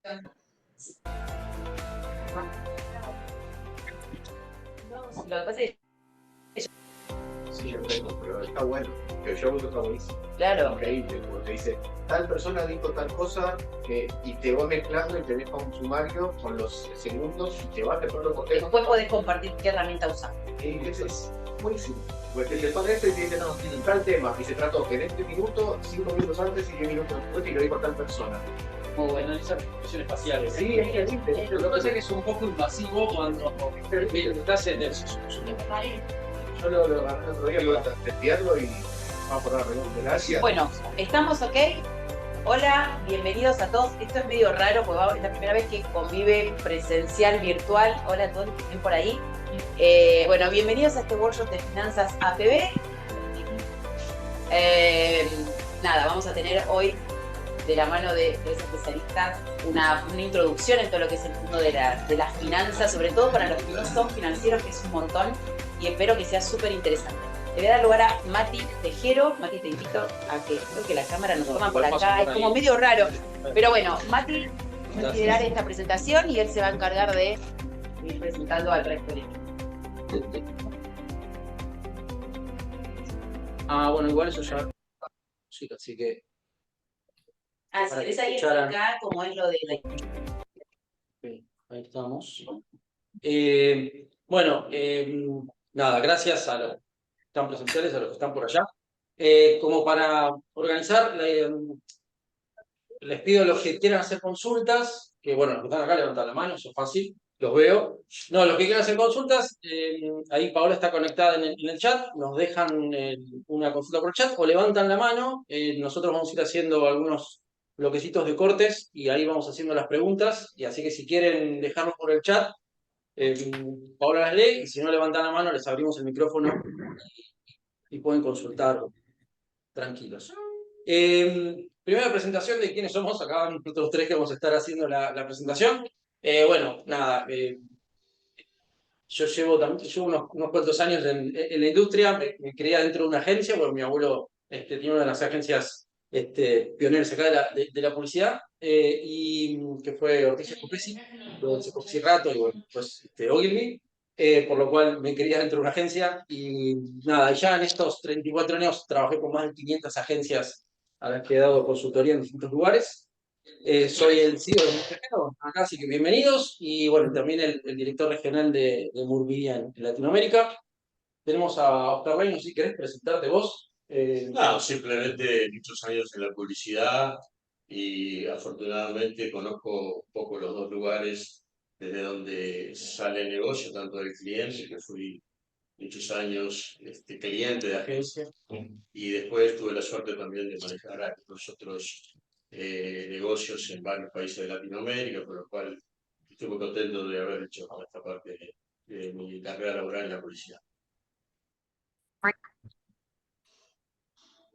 Lo que pasa es que Sí, yo tengo, pero está bueno. El show está buenísimo. claro, Increíble, porque te dice, tal persona dijo tal cosa, y te va mezclando y te deja un sumario con los segundos y te va de acuerdo con temas. después podés compartir qué herramienta usar. Y eso es buenísimo. Porque te pone esto y te dice, no, tiene tal tema, y se trató que en este minuto, 5 minutos antes y 10 minutos después, y lo dijo tal persona. Muy bueno, analizar expresiones faciales. Sí, es que Lo que pasa es que es un poco invasivo cuando estás en el... yo lo agarré el otro día para testearlo y vamos a poner la reunión de Gracias. Bueno, ¿estamos ok? Hola, bienvenidos a todos. Esto es medio raro porque es la primera vez que convive presencial, virtual. Hola a todos los que estén por ahí. Bueno, bienvenidos a este workshop de finanzas APB. Nada, vamos a tener hoy de la mano de tres especialistas una introducción en todo lo que es el mundo de las finanzas, sobre todo para los que no son financieros, que es un montón, y espero que sea súper interesante. Le voy a dar lugar a Mati Tejero. Mati, te invito a que creo que la cámara nos toma por acá, es como medio raro. Pero bueno, Mati va a liderar esta presentación y él se va a encargar de ir presentando al resto del equipo. Bueno, igual eso ya... Sí, así que... Si querés ahí explicar cómo es lo de la... Okay, ahí estamos. Nada, gracias a los que están presenciales, a los que están por allá. Como para organizar, les pido a los que quieran hacer consultas, que bueno, los que están acá levantan la mano, eso es fácil, los veo. No, los que quieran hacer consultas, ahí Paola está conectada en el chat, nos dejan una consulta por el chat o levantan la mano, nosotros vamos a ir haciendo algunos bloquecitos de cortes y ahí vamos haciendo las preguntas, y así que si quieren dejarlo por el chat, Paola las lee, y si no levantan la mano les abrimos el micrófono y pueden consultar tranquilos. Primera presentación de quiénes somos, acá nosotros tres que vamos a estar haciendo la presentación. Yo llevo unos cuantos años en la industria, me crié dentro de una agencia, porque mi abuelo tiene una de las agencias pioneras acá de la publicidad, y que fue Ortiz Scopesi, luego Scopesi Rato y bueno, pues Ogilvy, por lo cual me crié dentro de una agencia y nada, ya en estos 34 años trabajé con más de 500 agencias a las que he dado consultoría en distintos lugares. Soy el CEO de Murvidia acá, así que bienvenidos. Y bueno, también el director regional de Murvidia en Latinoamérica. Tenemos a Oscar Rey, no sé si querés presentarte vos. No, simplemente muchos años en la publicidad y afortunadamente conozco un poco los dos lugares desde donde sale el negocio, tanto del cliente, que fui muchos años cliente de agencia, y después tuve la suerte también de manejar a los otros negocios en varios países de Latinoamérica, por lo cual estoy muy contento de haber hecho esta parte de mi carrera laboral en la publicidad.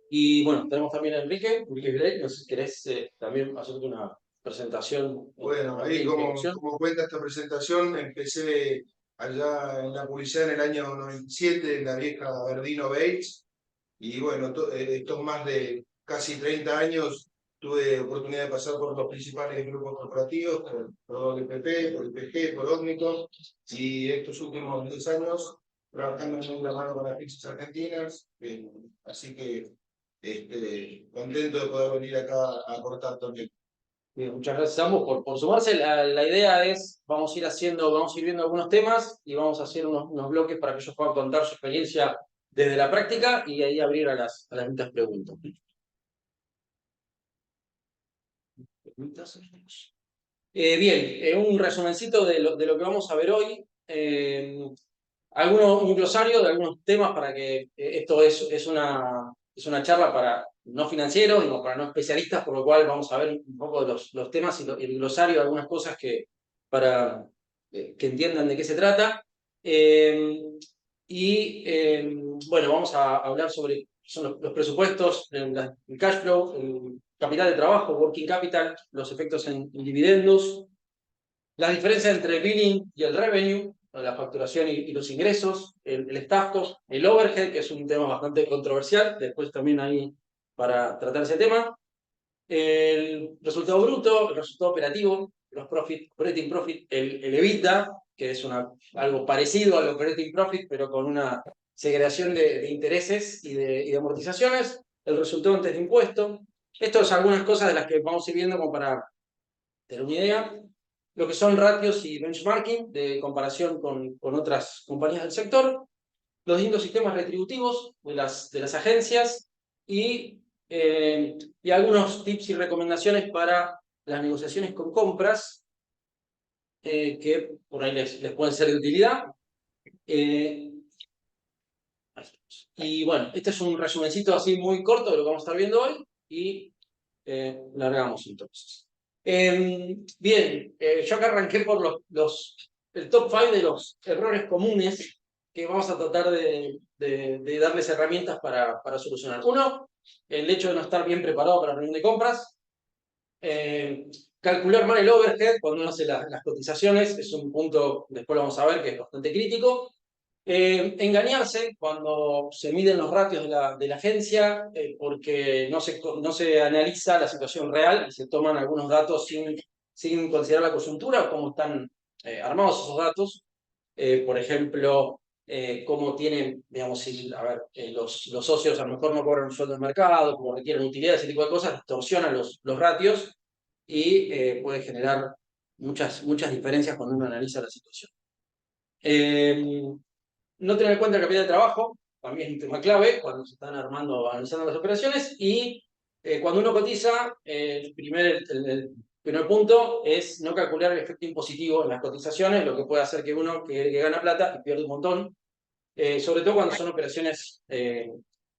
Y bueno, tenemos también a Enrique Grey, no sé si querés también hacerte una presentación. Bueno, ahí como cuenta esta presentación, empecé allá en la publicidad en el año 97, en la vieja Verdino Bates, y bueno, estos más de casi 30 años tuve oportunidad de pasar por los principales grupos corporativos, por WPP, por IPG, por Ómnico, y estos últimos 10 años trabajando en la mano con las pizzas argentinas, así que contento de poder venir acá a aportar también. Bien, muchas gracias a ambos por sumarse. La idea es, vamos a ir viendo algunos temas y vamos a hacer unos bloques para que ellos puedan contar su experiencia desde la práctica y ahí abrir a las distintas preguntas. Bien, un resumencito de lo que vamos a ver hoy. Un glosario de algunos temas para que esto es una charla para no financieros, sino para no especialistas, por lo cual vamos a ver un poco de los temas y el glosario de algunas cosas para que entiendan de qué se trata. Bueno, vamos a hablar sobre los presupuestos, el cash flow, el capital de trabajo, working capital, los efectos en dividendos, las diferencias entre el billing y el revenue, la facturación y los ingresos, el staff cost, el overhead, que es un tema bastante controversial, después también ahí para tratar ese tema, el resultado bruto, el resultado operativo, operating profit, el EBITDA, que es algo parecido al operating profit, pero con una segregación de intereses y de amortizaciones, el resultado antes de impuesto. Esto es algunas cosas de las que vamos a ir viendo como para tener una idea. Lo que son ratios y benchmarking de comparación con otras compañías del sector, los distintos sistemas retributivos de las agencias y algunos tips y recomendaciones para las negociaciones con compras que por ahí les pueden ser de utilidad. Y bueno, este es un resumencito así muy corto de lo que vamos a estar viendo hoy y largamos entonces. Bien, yo acá arranqué por el top 5 de los errores comunes que vamos a tratar de darles herramientas para solucionar. Uno, el hecho de no estar bien preparado para la reunión de compras. Calcular mal el overhead cuando uno hace las cotizaciones es un punto, después lo vamos a ver, que es bastante crítico. Engañarse cuando se miden los ratios de la agencia porque no se analiza la situación real y se toman algunos datos sin considerar la coyuntura o cómo están armados esos datos. Por ejemplo, cómo tienen, digamos, los socios a lo mejor no cobran un sueldo de mercado, como requieren utilidad, ese tipo de cosas, distorsionan los ratios y puede generar muchas diferencias cuando uno analiza la situación. No tener en cuenta el capital de trabajo, también es un tema clave cuando se están analizando las operaciones, y cuando uno cotiza, el primer punto es no calcular el efecto impositivo en las cotizaciones, lo que puede hacer que uno que gana plata y pierde un montón, sobre todo cuando son operaciones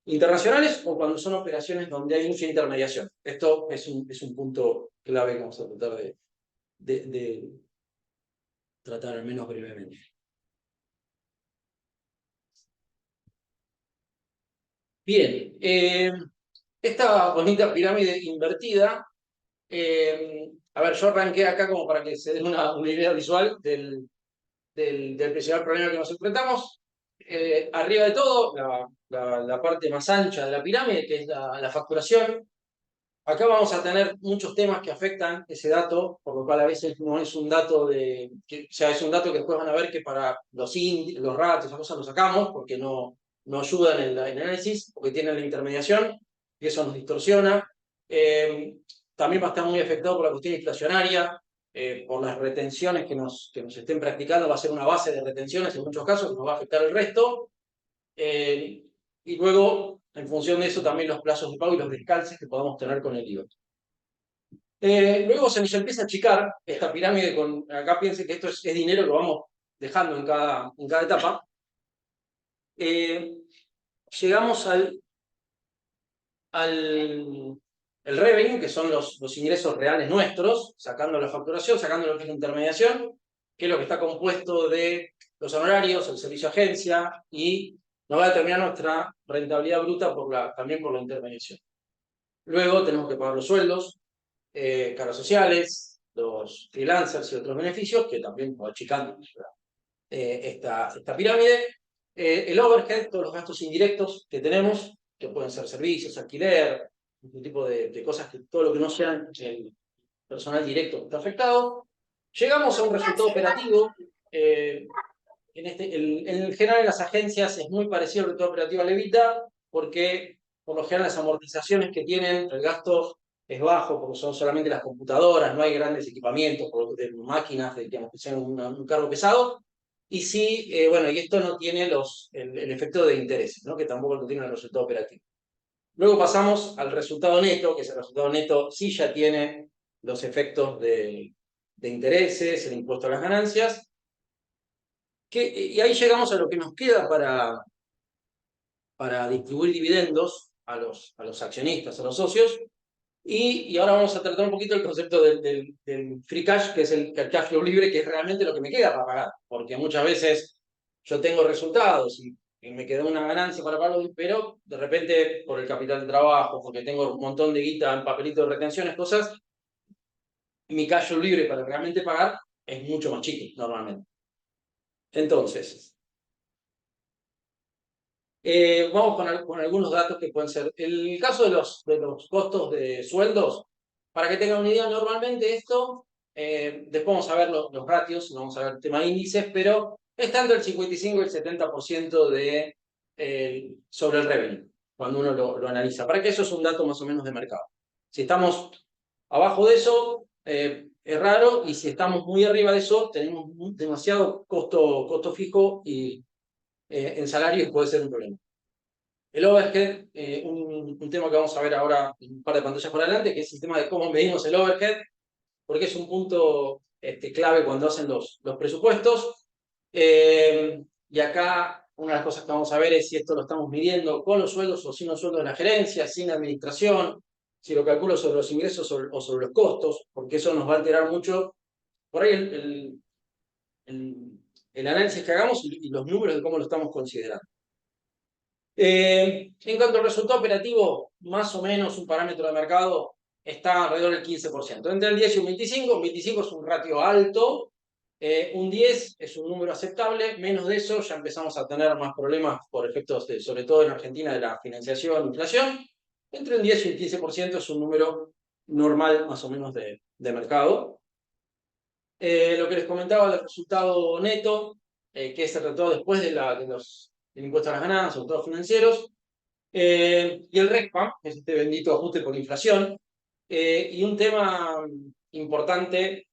internacionales o cuando son operaciones donde hay mucha intermediación. Esto es un punto clave que vamos a tratar de tratar al menos brevemente. Bien, esta bonita pirámide invertida, a ver, yo arranqué acá como para que se den una idea visual del principal problema que nos enfrentamos. Arriba de todo, la parte más ancha de la pirámide, que es la facturación. Acá vamos a tener muchos temas que afectan ese dato, por lo cual a veces no es un dato es un dato que después van a ver que para los ratios, esas cosas lo sacamos, porque no ayudan en el análisis, porque tienen la intermediación, y eso nos distorsiona. También va a estar muy afectado por la cuestión inflacionaria, por las retenciones que nos estén practicando, va a ser una base de retenciones en muchos casos, que nos va a afectar el resto. Y luego, en función de eso, también los plazos de pago y los descalces que podamos tener con el IVA. Luego se nos empieza a achicar esta pirámide acá piensen que esto es dinero que vamos dejando en cada etapa. Llegamos al el revenue, que son los ingresos reales nuestros, sacando la facturación, sacando lo que es la intermediación, que es lo que está compuesto de los honorarios, el servicio agencia, y nos va a determinar nuestra rentabilidad bruta también por la intermediación. Luego tenemos que pagar los sueldos, cargas sociales, los freelancers y otros beneficios, que también va achicando esta pirámide. El overhead, todos los gastos indirectos que tenemos, que pueden ser servicios, alquiler, este tipo de cosas, todo lo que no sean el personal directo que está afectado. Llegamos a un resultado operativo. En general en las agencias es muy parecido al resultado operativo al EBITDA, porque por lo general las amortizaciones que tienen, el gasto es bajo, porque son solamente las computadoras, no hay grandes equipamientos, de máquinas, que sean un cargo pesado. Y sí, bueno, y esto no tiene el efecto de intereses, ¿no? Que tampoco lo tiene el resultado operativo. Luego pasamos al resultado neto, que ese resultado neto sí ya tiene los efectos de intereses, el impuesto a las ganancias. Y ahí llegamos a lo que nos queda para distribuir dividendos a los accionistas, a los socios. Y ahora vamos a tratar un poquito el concepto del free cash, que es el cash flow libre, que es realmente lo que me queda para pagar. Porque muchas veces yo tengo resultados y me queda una ganancia para pagarlo, pero de repente por el capital de trabajo, porque tengo un montón de guita en papelitos de retenciones, cosas, mi cash flow libre para realmente pagar es mucho más chico normalmente. Entonces, vamos con algunos datos que pueden ser. El caso de los costos de sueldos, para que tengan una idea, normalmente esto después vamos a ver los ratios, no vamos a ver el tema de índices, pero está entre el 55 y el 70% sobre el revenue, cuando uno lo analiza. Para que eso es un dato más o menos de mercado. Si estamos abajo de eso, es raro, y si estamos muy arriba de eso, tenemos demasiado costo fijo y en salarios puede ser un problema. El overhead, un tema que vamos a ver ahora en un par de pantallas por adelante, que es el tema de cómo medimos el overhead, porque es un punto clave cuando hacen los presupuestos. Y acá una de las cosas que vamos a ver es si esto lo estamos midiendo con los sueldos o sin los sueldos de la gerencia, sin administración, si lo calculo sobre los ingresos o sobre los costos, porque eso nos va a alterar mucho por ahí el análisis que hagamos y los números de cómo lo estamos considerando. En cuanto al resultado operativo, más o menos un parámetro de mercado está alrededor del 15%. Entre el 10 y un 25, un 25 es un ratio alto, un 10 es un número aceptable, menos de eso ya empezamos a tener más problemas por efectos, sobre todo en Argentina, de la financiación, inflación. Entre un 10 y un 15% es un número normal, más o menos, de mercado. Lo que les comentaba del resultado neto, que es el resultado después del impuesto a las ganancias, resultados financieros, y el RECPAM, que es este bendito ajuste por inflación, y un tema importante,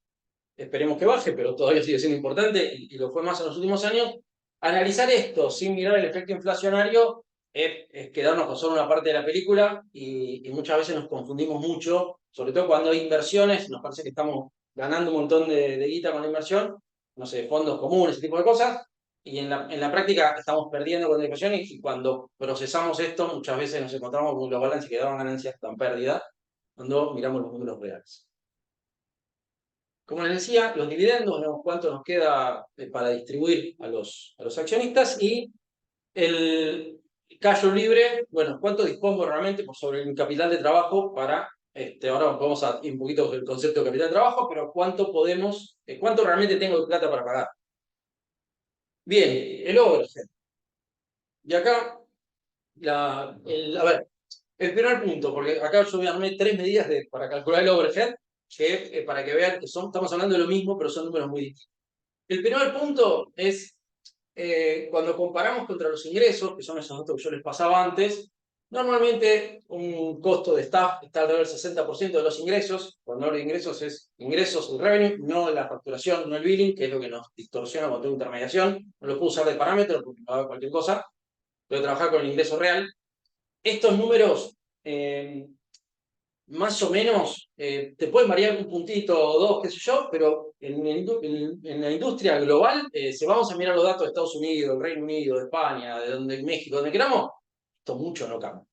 esperemos que baje, pero todavía sigue siendo importante, y lo fue más en los últimos años, analizar esto sin mirar el efecto inflacionario es quedarnos con solo una parte de la película, y muchas veces nos confundimos mucho, sobre todo cuando hay inversiones, nos parece que estamos ganando un montón de guita con la inversión, no sé, fondos comunes, ese tipo de cosas, y en la práctica estamos perdiendo con la inversión, y cuando procesamos esto, muchas veces nos encontramos con los balances que daban ganancias tan pérdida cuando miramos los números reales. Como les decía, los dividendos, vemos cuánto nos queda para distribuir a los accionistas, y el cash flow libre, bueno, cuánto dispongo realmente por sobre mi capital de trabajo para, ahora vamos a ir un poquito el concepto de capital de trabajo, pero cuánto realmente tengo de plata para pagar. Bien, el overhead. Y acá, a ver, el primer punto, porque acá yo voy a armar 3 medidas para calcular el overhead, que, para que vean que estamos hablando de lo mismo, pero son números muy distintos. El primer punto es, cuando comparamos contra los ingresos, que son esos datos que yo les pasaba antes, normalmente un costo de staff está alrededor del 60% de los ingresos. Cuando hablo de ingresos es ingresos, el revenue, no la facturación, no el billing, que es lo que nos distorsiona cuando tengo intermediación. No lo puedo usar de parámetro porque me va a dar cualquier cosa. Tengo que trabajar con el ingreso real. Estos números, más o menos, te pueden variar un puntito o dos, qué sé yo, pero en la industria global, si vamos a mirar los datos de Estados Unidos, del Reino Unido, de España, de México, donde queramos, esto mucho no cambia.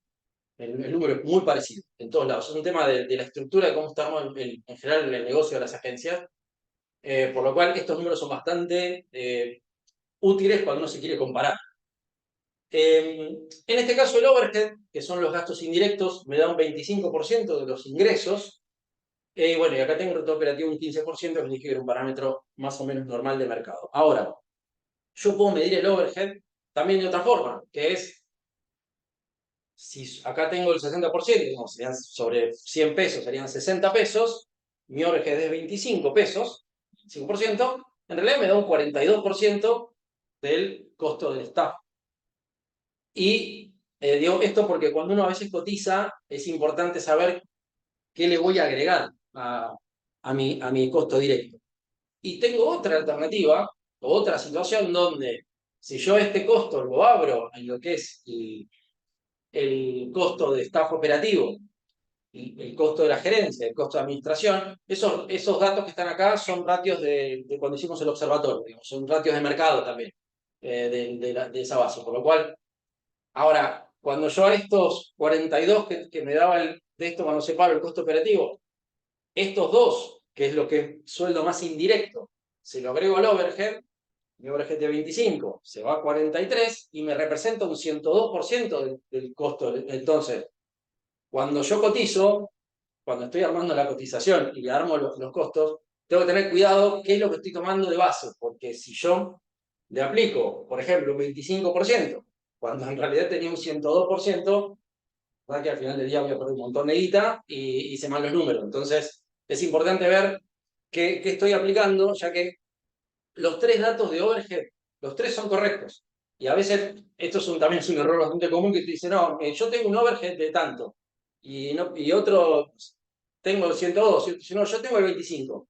El número es muy parecido en todos lados. Es un tema de la estructura de cómo estamos en general el negocio de las agencias, por lo cual estos números son bastante útiles cuando uno se quiere comparar. En este caso el overhead, que son los gastos indirectos, me da un 25% de los ingresos. Bueno, y acá tengo un retorno operativo un 15%, que les dije que era un parámetro más o menos normal de mercado. Ahora, yo puedo medir el overhead también de otra forma, que es, si acá tengo el 60%, no, serían sobre 100 pesos, serían 60 pesos, mi overhead es 25 pesos, 5%, en realidad me da un 42% del costo del staff. Y digo esto porque cuando uno a veces cotiza, es importante saber qué le voy a agregar a mi costo directo. Y tengo otra alternativa, o otra situación donde, si yo este costo lo abro en lo que es el costo de staff operativo, el costo de la gerencia, el costo de administración, esos datos que están acá son ratios de cuando hicimos el observatorio, digamos, son ratios de mercado también, de esa base. Por lo cual, ahora, cuando yo a estos 42 que me daba de esto cuando separo el costo operativo, estos dos, que es lo que es sueldo más indirecto, se lo agrego al overhead, mi overhead de 25 se va a 43 y me representa un 102% del costo. Entonces, cuando yo cotizo, cuando estoy armando la cotización y armo los costos, tengo que tener cuidado qué es lo que estoy tomando de base, porque si yo le aplico, por ejemplo, un 25%, cuando en realidad tenía un 102%, ¿verdad? Que al final del día voy a perder un montón de guita y hice mal los números. Entonces, es importante ver que estoy aplicando, ya que los 3 datos de overhead, los 3 son correctos. Y a veces, esto también es un error bastante común, que te dice, no, yo tengo un overhead de tanto, y otro, tengo el 102, no, yo tengo el 25.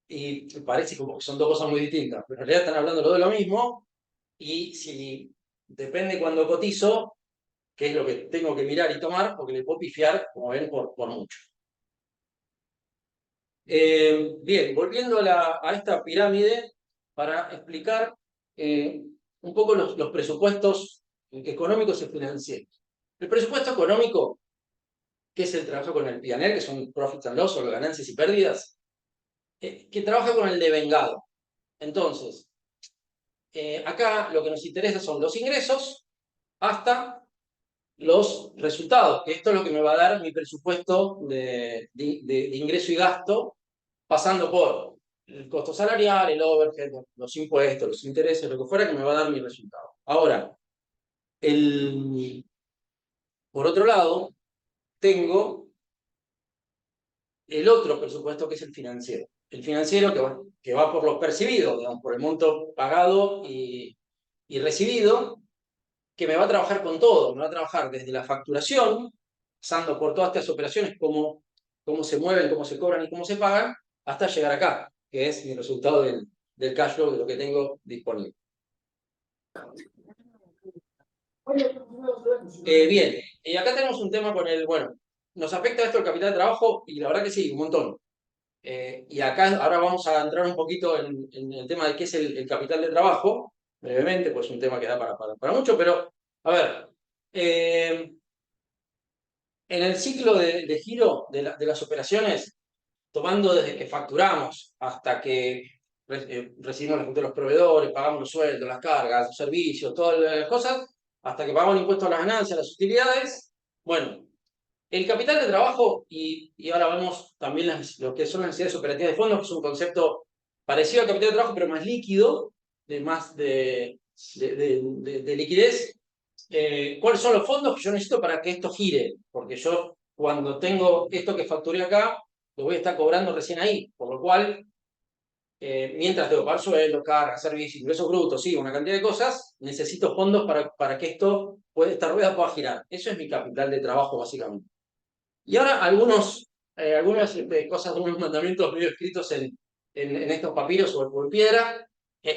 Y parece como que son 2 cosas muy distintas, pero en realidad están hablando de lo mismo, y si depende cuando cotizo, qué es lo que tengo que mirar y tomar, porque le puedo pifiar, como ven, por mucho. Bien, volviendo a esta pirámide, para explicar un poco los presupuestos económicos y financieros. El presupuesto económico, que es el trabajo con el P&L, que son profit and loss, o las ganancias y pérdidas, que trabaja con el devengado. Entonces, acá lo que nos interesa son los ingresos hasta los resultados, que esto es lo que me va a dar mi presupuesto de ingreso y gasto, pasando por el costo salarial, el overhead, los impuestos, los intereses, lo que fuera, que me va a dar mi resultado. Ahora, por otro lado, tengo el otro presupuesto, que es el financiero. El financiero que va por los percibidos, digamos, por el monto pagado y recibido, que me va a trabajar con todo. Me va a trabajar desde la facturación, pasando por todas estas operaciones, cómo se mueven, cómo se cobran y cómo se pagan, hasta llegar acá, que es mi resultado del cash flow, de lo que tengo disponible. Bien, y acá tenemos un tema con bueno, ¿nos afecta esto el capital de trabajo? Y la verdad que sí, un montón. Y acá ahora vamos a entrar un poquito en el tema de qué es el capital de trabajo, brevemente, pues es un tema que da para mucho, pero a ver, en el ciclo de giro de las operaciones, tomando desde que facturamos hasta que recibimos la cuenta de los proveedores, pagamos los sueldos, las cargas, los servicios, todas las cosas, hasta que pagamos el impuesto a las ganancias, las utilidades. Bueno, el capital de trabajo, y ahora vemos también lo que son las necesidades operativas de fondos, que es un concepto parecido al capital de trabajo, pero más líquido, más de liquidez. ¿Cuáles son los fondos que yo necesito para que esto gire? Porque yo, cuando tengo esto que facturé acá, lo voy a estar cobrando recién ahí, por lo cual, mientras tengo que pagar sueldo, cargas, servicios, ingresos brutos, sí, una cantidad de cosas, necesito fondos para que esta rueda pueda girar. Eso es mi capital de trabajo, básicamente. Y ahora algunas cosas, unos mandamientos medio escritos en estos papiros o en piedra.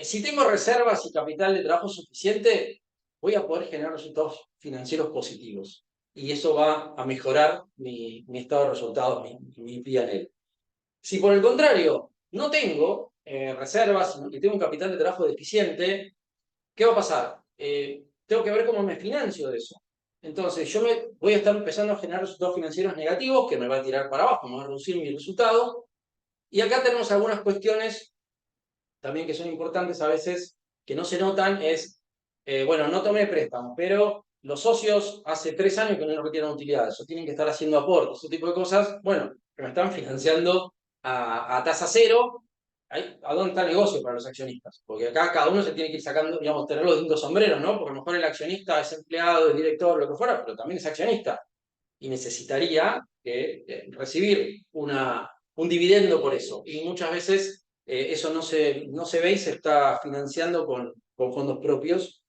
Si tengo reservas y capital de trabajo suficiente, voy a poder generar resultados financieros positivos. Y eso va a mejorar mi estado de resultados, mi P&L. Si por el contrario no tengo reservas y tengo un capital de trabajo deficiente, ¿qué va a pasar? Tengo que ver cómo me financio de eso. Entonces, yo voy a estar empezando a generar resultados financieros negativos, que me va a tirar para abajo, me va a reducir mi resultado. Y acá tenemos algunas cuestiones también que son importantes a veces, que no se notan, bueno, no tomé préstamo, pero los socios hace 3 años que no retiran utilidades, o tienen que estar haciendo aportes, ese tipo de cosas, bueno, que me están financiando a tasa cero. ¿A dónde está el negocio para los accionistas? Porque acá cada uno se tiene que ir sacando, digamos, tener los distintos sombreros, ¿no? Porque a lo mejor el accionista es empleado, es director, lo que fuera, pero también es accionista. Y necesitaría recibir un dividendo por eso. Y muchas veces eso no se ve y se está financiando con fondos propios.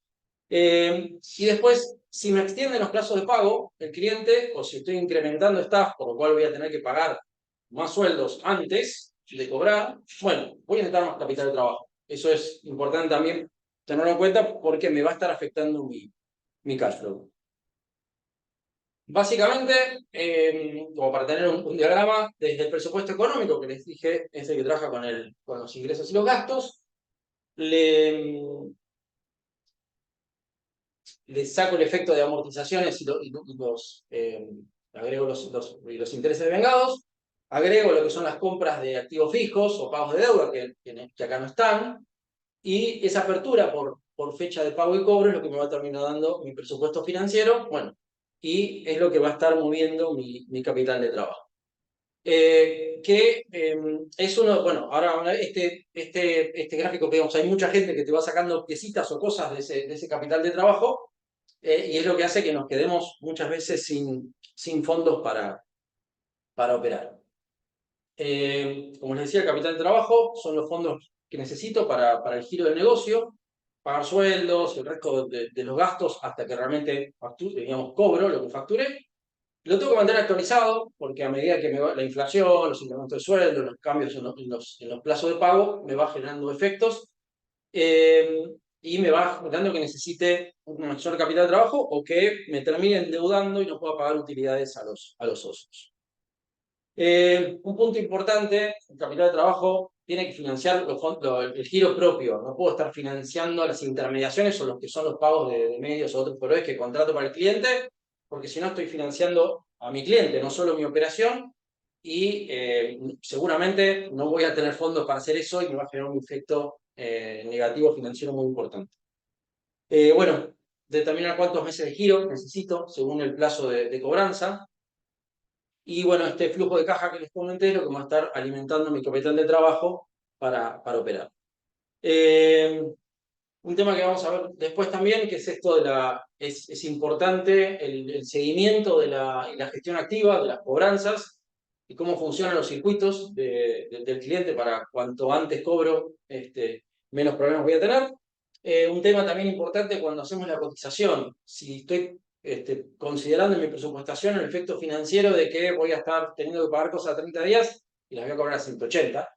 Y después, si me extienden los plazos de pago, el cliente, o si estoy incrementando staff, por lo cual voy a tener que pagar más sueldos antes de cobrar, bueno, voy a necesitar más capital de trabajo. Eso es importante también tenerlo en cuenta, porque me va a estar afectando mi cash flow. Básicamente, como para tener un diagrama, desde el presupuesto económico, que les dije, es el que trabaja con los ingresos y los gastos, le saco el efecto de amortizaciones y agrego los intereses vengados, agrego lo que son las compras de activos fijos o pagos de deuda, que acá no están, y esa apertura por fecha de pago y cobro es lo que me va a terminar dando mi presupuesto financiero, bueno, y es lo que va a estar moviendo mi capital de trabajo. Es bueno, ahora este gráfico, digamos, hay mucha gente que te va sacando piecitas o cosas de ese capital de trabajo, y es lo que hace que nos quedemos muchas veces sin fondos para operar. Como les decía, el capital de trabajo son los fondos que necesito para el giro del negocio, pagar sueldos, el resto de los gastos hasta que realmente facture, digamos, cobro lo que facturé. Lo tengo que mantener actualizado porque a medida que la inflación, los incrementos de sueldo, los cambios en los plazos de pago, me va generando efectos y me va dando que necesite un mayor capital de trabajo o que me termine endeudando y no pueda pagar utilidades a los socios. Un punto importante, el capital de trabajo tiene que financiar el giro propio. No puedo estar financiando las intermediaciones o los que son los pagos de medios o otros proveedores que contrato para el cliente, porque si no estoy financiando a mi cliente, no solo mi operación, y seguramente no voy a tener fondos para hacer eso y me va a generar un efecto negativo financiero muy importante. Bueno, determinar cuántos meses de giro necesito según el plazo de cobranza. Y bueno, este flujo de caja que les comenté es lo que va a estar alimentando mi capital de trabajo para operar. Un tema que vamos a ver después también, que es esto es importante el seguimiento y la gestión activa de las cobranzas y cómo funcionan los circuitos del cliente para cuanto antes cobro, menos problemas voy a tener. Un tema también importante cuando hacemos la cotización, si estoy considerando en mi presupuestación el efecto financiero de que voy a estar teniendo que pagar cosas a 30 días y las voy a cobrar a 180.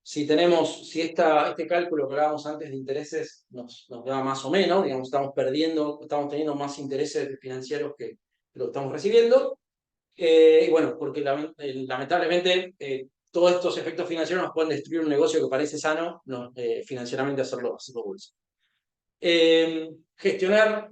Si este cálculo que hablábamos antes de intereses nos da más o menos, digamos, estamos teniendo más intereses financieros que lo que estamos recibiendo. Y bueno, porque lamentablemente todos estos efectos financieros nos pueden destruir un negocio que parece sano, financieramente hacerlo bolsa. Gestionar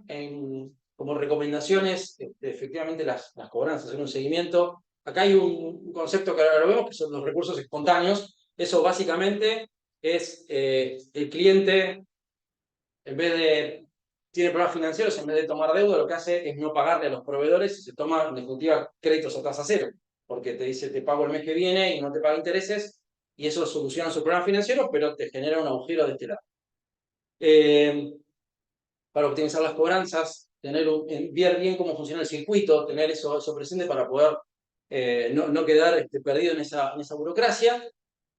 como recomendaciones efectivamente las cobranzas, hacer un seguimiento. Acá hay un concepto que ahora lo vemos, que son los recursos espontáneos. Eso básicamente es el cliente, en vez de tiene problemas financieros, en vez de tomar deuda, lo que hace es no pagarle a los proveedores y se toma, en definitiva, créditos a tasa cero, porque te dice, te pago el mes que viene y no te paga intereses, y eso soluciona sus problemas financieros, pero te genera un agujero de este lado. Para optimizar las cobranzas, ver bien cómo funciona el circuito, tener eso presente para poder no quedar perdido en esa burocracia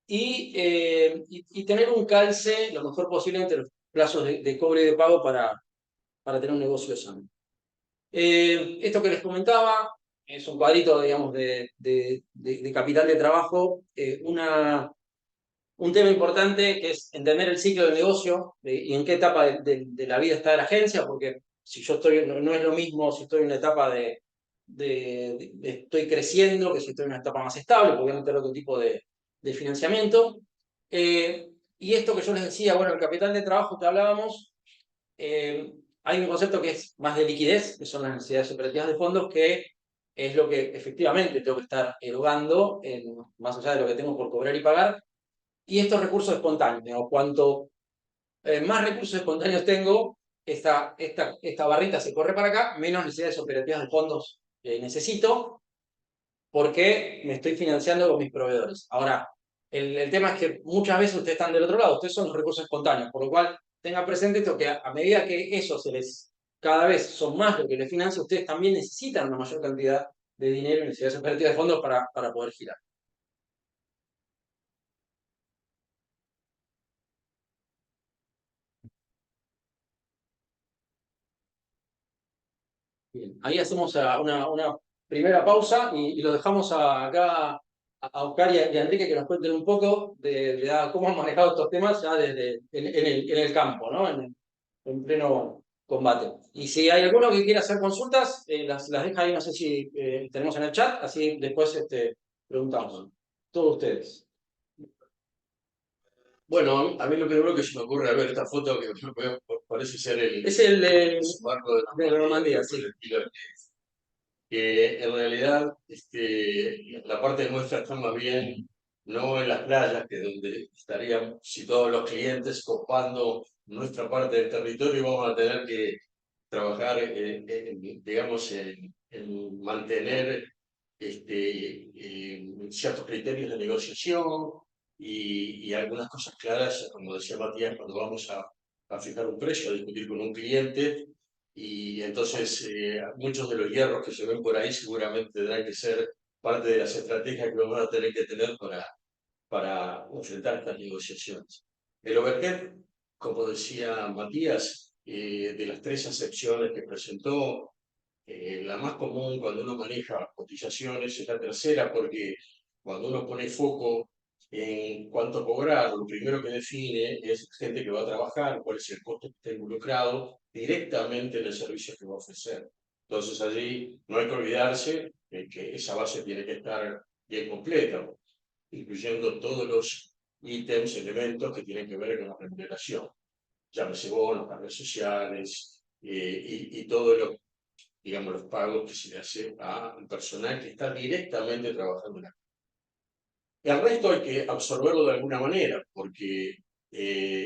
y tener un calce lo mejor posible entre los plazos de cobro y de pago para tener un negocio sano. Esto que les comentaba es un cuadrito, digamos, de capital de trabajo. Un tema importante que es entender el ciclo del negocio y en qué etapa de la vida está la agencia, porque si yo estoy, no es lo mismo si estoy en una etapa estoy creciendo que si estoy en una etapa más estable, porque voy a tener otro tipo de financiamiento. Y esto que yo les decía, bueno, el capital de trabajo que hablábamos, hay un concepto que es más de liquidez, que son las necesidades operativas de fondos, que es lo que efectivamente tengo que estar erogando, más allá de lo que tengo por cobrar y pagar. Y estos recursos espontáneos, digamos, cuanto más recursos espontáneos tengo, esta barrita se corre para acá, menos necesidades operativas de fondos necesito, porque me estoy financiando con mis proveedores. Ahora, el tema es que muchas veces ustedes están del otro lado, ustedes son los recursos espontáneos, por lo cual tengan presente esto, que a medida que eso cada vez son más lo que les financia, ustedes también necesitan una mayor cantidad de dinero y necesidades operativas de fondos para poder girar. Bien, ahí hacemos una primera pausa y lo dejamos acá a Oscar y a Enrique que nos cuenten un poco de cómo han manejado estos temas ya en el campo, ¿no? En pleno combate. Y si hay alguno que quiera hacer consultas, las deja ahí, no sé si tenemos en el chat, así después preguntamos. Todos ustedes. Bueno, a mí lo primero que se me ocurre al ver esta foto, que parece ser Es el barco de la Normandía, sí. Que en realidad la parte nuestra está más bien no en las playas, que es donde estarían situados los clientes copando nuestra parte del territorio, y vamos a tener que trabajar, digamos, en mantener ciertos criterios de negociación y algunas cosas claras, como decía Matías, cuando vamos a fijar un precio, a discutir con un cliente. Y entonces muchos de los hierros que se ven por ahí seguramente tendrán que ser parte de las estrategias que vamos a tener que tener para enfrentar estas negociaciones. El overhead, como decía Matías, de las 3 acepciones que presentó, la más común cuando uno maneja cotizaciones es la tercera, porque cuando uno pone foco en cuánto cobrar, lo primero que define es gente que va a trabajar, cuál es el costo que está involucrado directamente en el servicio que va a ofrecer. Entonces allí no hay que olvidarse de que esa base tiene que estar bien completa, incluyendo todos los ítems, elementos que tienen que ver con la remuneración. Llámese bonos, cargas sociales y todos los, digamos, los pagos que se le hace al personal que está directamente trabajando en la. Y al resto hay que absorberlo de alguna manera, porque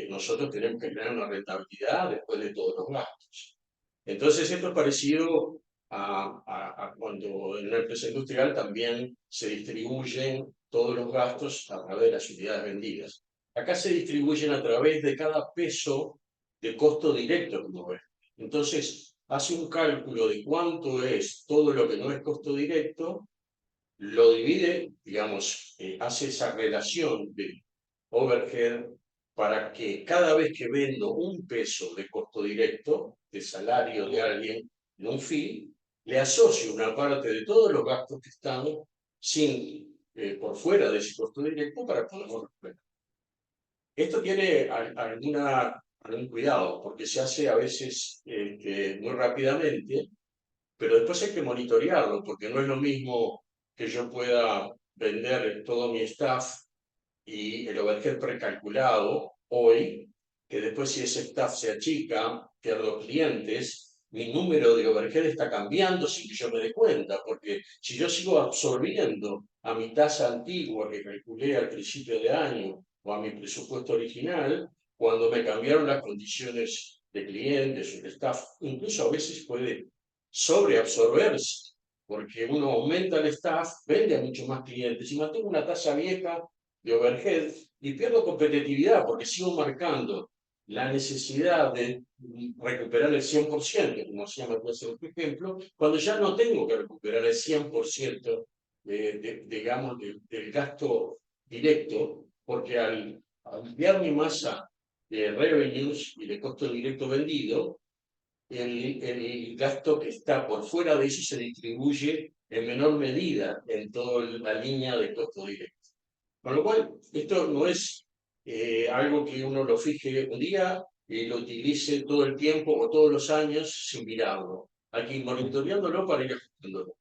nosotros tenemos que generar una rentabilidad después de todos los gastos. Entonces esto es parecido a cuando en una empresa industrial también se distribuyen todos los gastos a través de las unidades vendidas. Acá se distribuyen a través de cada peso de costo directo que uno ve. Entonces hace un cálculo de cuánto es todo lo que no es costo directo, lo divide, digamos, hace esa relación de overhead para que cada vez que vendo un peso de costo directo, de salario de alguien, en un fee, le asocio una parte de todos los gastos que están por fuera de ese costo directo para poderlo recuperar. Esto tiene algún cuidado, porque se hace a veces muy rápidamente, pero después hay que monitorearlo, porque no es lo mismo que yo pueda vender todo mi staff y el overhead precalculado hoy, que después si ese staff se achica, pierdo clientes, mi número de overhead está cambiando sin que yo me dé cuenta, porque si yo sigo absorbiendo a mi tasa antigua que calculé al principio de año o a mi presupuesto original, cuando me cambiaron las condiciones de clientes o el staff, incluso a veces puede sobreabsorberse, porque uno aumenta el staff, vende a muchos más clientes y mantengo una tasa vieja de overhead y pierdo competitividad porque sigo marcando la necesidad de recuperar el 100%, como se llama por ejemplo, cuando ya no tengo que recuperar el 100% digamos, del gasto directo, porque al ampliar mi masa de revenues y de costo directo vendido, el gasto que está por fuera de eso se distribuye en menor medida en toda la línea de costo directo. Con lo cual, esto no es algo que uno lo fije un día y lo utilice todo el tiempo o todos los años sin mirarlo. Hay que ir monitoreándolo para ir ajustándolo.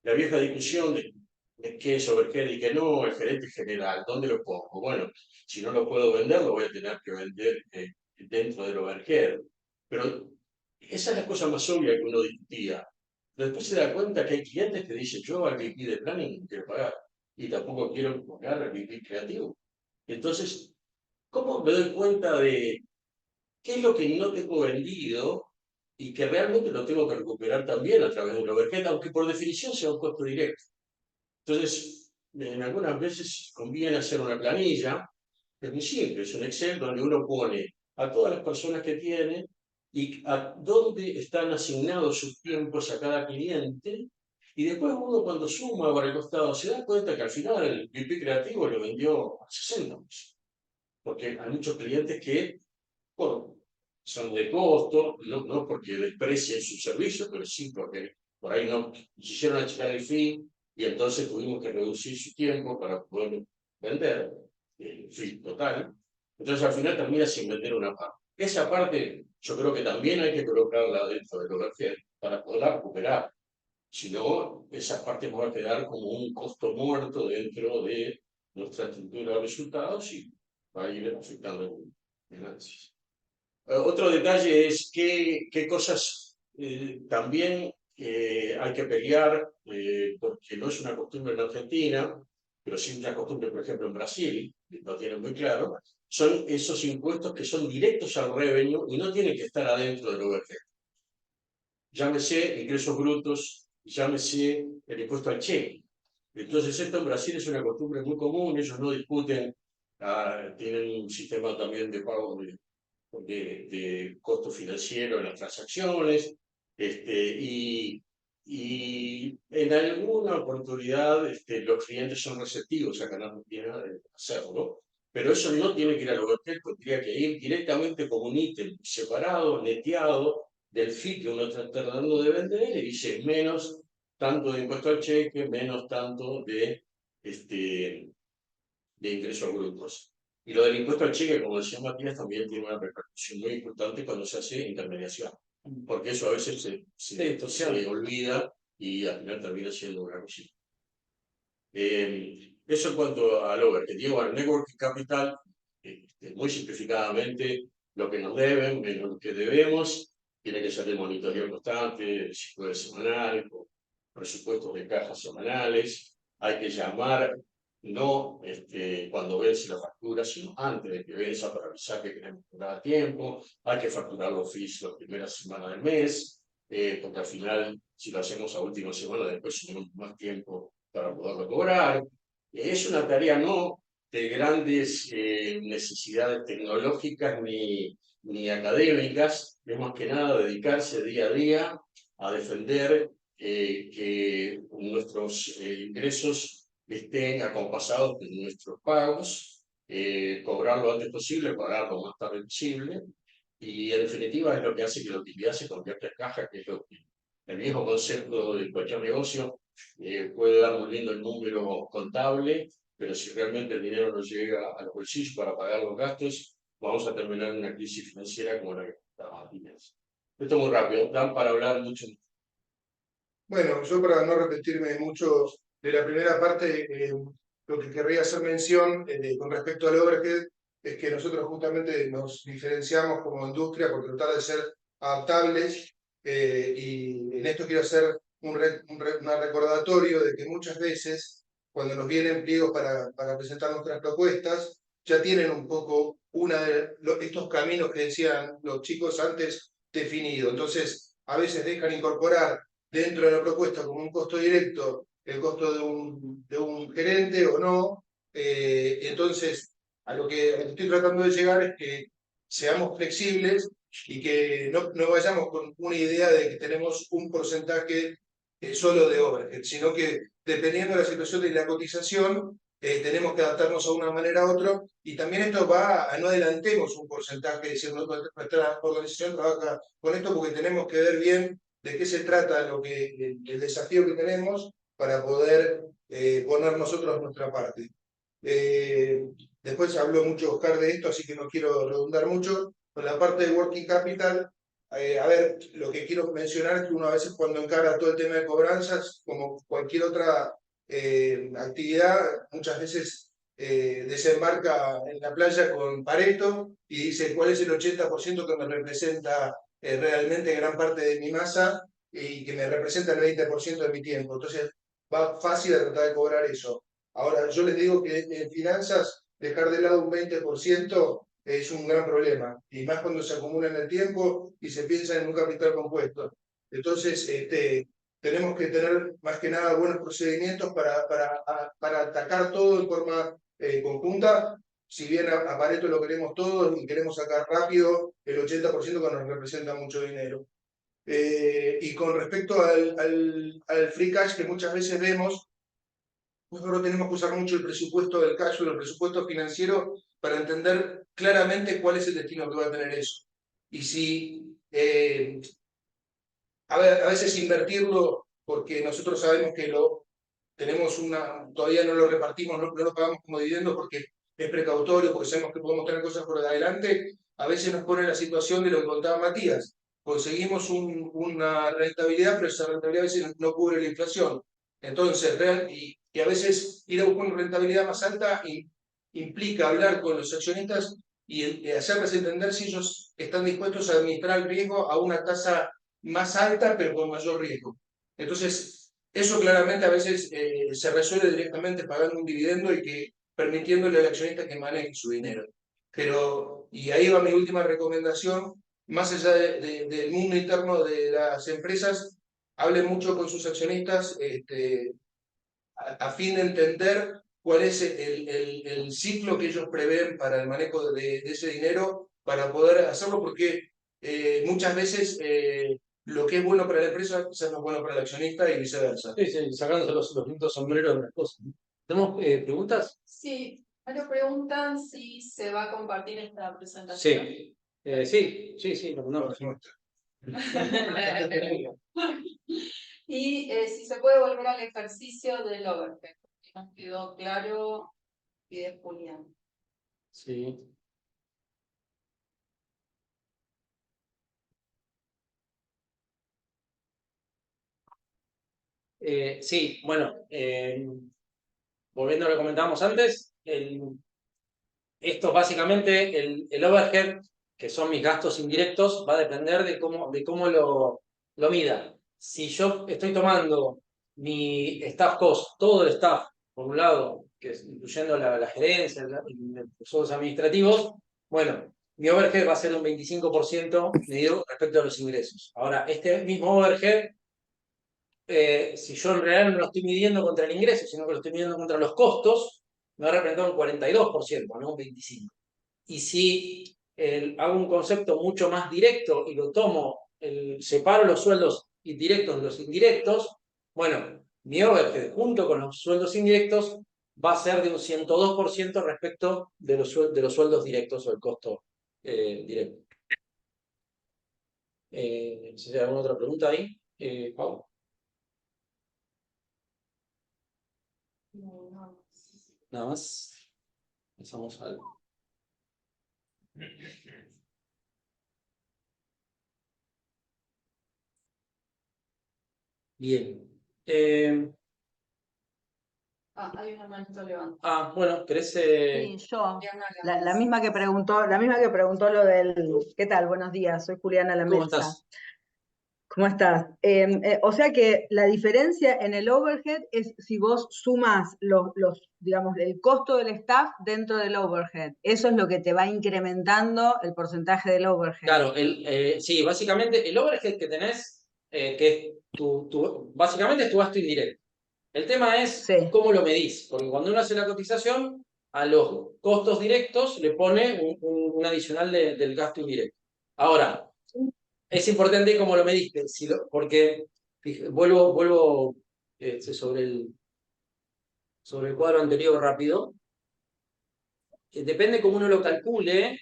La vieja discusión de qué es overhead y qué no, el gerente general, ¿dónde lo pongo? Bueno, si no lo puedo vender, lo voy a tener que vender dentro del overhead. Pero esa es la cosa más obvia que uno discutía. Después se da cuenta que hay clientes que dicen, yo al VP de planning no quiero pagar y tampoco quiero pagar al VP creativo. Entonces, ¿cómo me doy cuenta de qué es lo que no tengo vendido y que realmente lo tengo que recuperar también a través del overhead, aunque por definición sea un costo directo? Entonces, en algunas veces conviene hacer una planilla, es muy simple, es un Excel donde uno pone a todas las personas que tiene y a dónde están asignados sus tiempos a cada cliente, y después uno cuando suma para el costado se da cuenta que al final el VP creativo lo vendió a 60 pesos, porque hay muchos clientes que son de costo, no porque desprecien su servicio, pero sí porque por ahí no quisieron achicar el fee y entonces tuvimos que reducir su tiempo para poder vender el fee total. Entonces al final termina sin vender una parte. Esa parte yo creo que también hay que colocarla dentro del overhead para poderla recuperar. Si no, esa parte nos va a quedar como un costo muerto dentro de nuestra estructura de resultados y va a ir afectando el análisis. Otro detalle es qué cosas también hay que pelear, porque no es una costumbre en Argentina, pero sí una costumbre, por ejemplo, en Brasil, lo tienen muy claro, son esos impuestos que son directos al revenue y no tienen que estar adentro del overhead. Llámese ingresos brutos, llámese el impuesto al cheque. Entonces esto en Brasil es una costumbre muy común, ellos no discuten, tienen un sistema también de pago de costo financiero en las transacciones, y y en alguna oportunidad los clientes son receptivos a ganar rutina de hacerlo, pero eso no tiene que ir al overhead, tendría que ir directamente como un ítem separado, neteado del fee que uno está tratando de vender y dice menos tanto de impuesto al cheque, menos tanto de ingreso a grupos. Y lo del impuesto al cheque, como decía Matías, también tiene una repercusión muy importante cuando se hace intermediación, porque eso a veces se olvida y al final termina siendo una cosita. Eso en cuanto al overhead. Digo, al networking capital, muy simplificadamente, lo que nos deben, menos lo que debemos, tiene que ser de monitoreo constante, de ciclo semanal, con presupuestos de cajas semanales. Hay que llamar, no cuando vence la factura, sino antes de que venza para avisar que queremos cobrar a tiempo. Hay que facturar los fees la primera semana del mes, porque al final, si lo hacemos a última semana, después tenemos más tiempo para poderlo cobrar. Es una tarea no de grandes necesidades tecnológicas ni académicas, es más que nada dedicarse día a día a defender que nuestros ingresos estén acompasados con nuestros pagos, cobrar lo antes posible, pagar lo más tarde posible, y en definitiva es lo que hace que la utilidad se convierta en caja, que es lo que el viejo concepto de cualquier negocio puede dar un lindo número contable, pero si realmente el dinero no llega a los bolsillos para pagar los gastos, vamos a terminar en una crisis financiera como la que estamos viviendo. Esto es muy rápido, dan para hablar mucho. Bueno, yo para no repetirme mucho de la primera parte, lo que querría hacer mención con respecto al overhead es que nosotros justamente nos diferenciamos como industria por tratar de ser adaptables y en esto quiero hacer un recordatorio de que muchas veces cuando nos vienen pliegos para presentar nuestras propuestas ya tienen un poco estos caminos que decían los chicos antes definido. Entonces a veces dejan incorporar dentro de la propuesta como un costo directo el costo de un gerente o no. Entonces, a lo que estoy tratando de llegar es que seamos flexibles y que no vayamos con una idea de que tenemos un porcentaje solo de overhead, sino que dependiendo de la situación de la cotización, tenemos que adaptarnos a una manera a otra, y también esto va a no adelantemos un porcentaje, diciendo nuestra organización trabaja con esto porque tenemos que ver bien de qué se trata el desafío que tenemos para poder poner nosotros nuestra parte. Después habló mucho Oscar de esto, así que no quiero redundar mucho. Con la parte de Working Capital, a ver, lo que quiero mencionar es que uno a veces cuando encara todo el tema de cobranzas, como cualquier otra actividad, muchas veces desembarca en la playa con Pareto y dice cuál es el 80% que me representa realmente gran parte de mi masa y que me representa el 20% de mi tiempo. Entonces va fácil a tratar de cobrar eso. Ahora, yo les digo que en finanzas dejar de lado un 20% es un gran problema, y más cuando se acumula en el tiempo y se piensa en un capital compuesto. Entonces, tenemos que tener más que nada buenos procedimientos para atacar todo en forma conjunta. Si bien a Pareto lo queremos todo y queremos sacar rápido el 80% que nos representa mucho dinero. Y con respecto al free cash que muchas veces vemos, nosotros tenemos que usar mucho el presupuesto del cash flow, el presupuesto financiero, para entender claramente cuál es el destino que va a tener eso. Y si a veces invertirlo porque nosotros sabemos que todavía no lo repartimos, no lo pagamos como dividendo porque es precautorio, porque sabemos que podemos tener cosas por adelante, a veces nos pone en la situación de lo que contaba Matías. Conseguimos una rentabilidad, pero esa rentabilidad a veces no cubre la inflación. Entonces, y a veces ir a buscar una rentabilidad más alta implica hablar con los accionistas y hacerles entender si ellos están dispuestos a administrar el riesgo a una tasa más alta, pero con mayor riesgo. Entonces, eso claramente a veces se resuelve directamente pagando un dividendo y permitiéndole al accionista que maneje su dinero. Y ahí va mi última recomendación, más allá del mundo interno de las empresas, hablen mucho con sus accionistas a fin de entender cuál es el ciclo que ellos prevén para el manejo de ese dinero, para poder hacerlo, porque muchas veces lo que es bueno para la empresa quizás no es bueno para el accionista y viceversa. Sí, sí, sacándose los lindos sombreros de las cosas. ¿Tenemos preguntas? Sí, me lo preguntan si se va a compartir esta presentación. Sí. Sí, lo mandamos. Y si se puede volver al ejercicio del overhead, que nos quedó claro y de Julián. Sí. Sí, bueno, volviendo a lo que comentábamos antes, esto básicamente, el overhead, que son mis gastos indirectos, va a depender de cómo lo mida. Si yo estoy tomando mi staff cost, todo el staff, por un lado, que es incluyendo la gerencia, los sueldos administrativos, bueno, mi overhead va a ser un 25% medido respecto a los ingresos. Ahora, este mismo overhead, si yo en realidad no lo estoy midiendo contra el ingreso, sino que lo estoy midiendo contra los costos, me va a representar un 42%, no un 25%. Y si hago un concepto mucho más directo y lo tomo, separo los sueldos directos de los indirectos, bueno, mi overhead junto con los sueldos indirectos va a ser de un 102% respecto de los sueldos directos o el costo directo. No sé si hay alguna otra pregunta ahí, Pau. No. Nada más. Pasamos al... Bien. Hay una manito levantada. Bueno, ¿querés...? Sí, yo. La misma que preguntó lo del... ¿Qué tal? Buenos días, soy Juliana Lamesa. ¿Cómo estás? ¿Cómo estás? O sea que la diferencia en el overhead es si vos sumas digamos, el costo del staff dentro del overhead. Eso es lo que te va incrementando el porcentaje del overhead. Claro, sí, básicamente el overhead que tenés, que es básicamente es tu gasto indirecto. El tema es cómo lo medís, porque cuando uno hace la cotización, a los costos directos le pone un adicional del gasto indirecto. Ahora, es importante cómo lo mediste, porque vuelvo sobre el cuadro anterior rápido. Depende cómo uno lo calcule,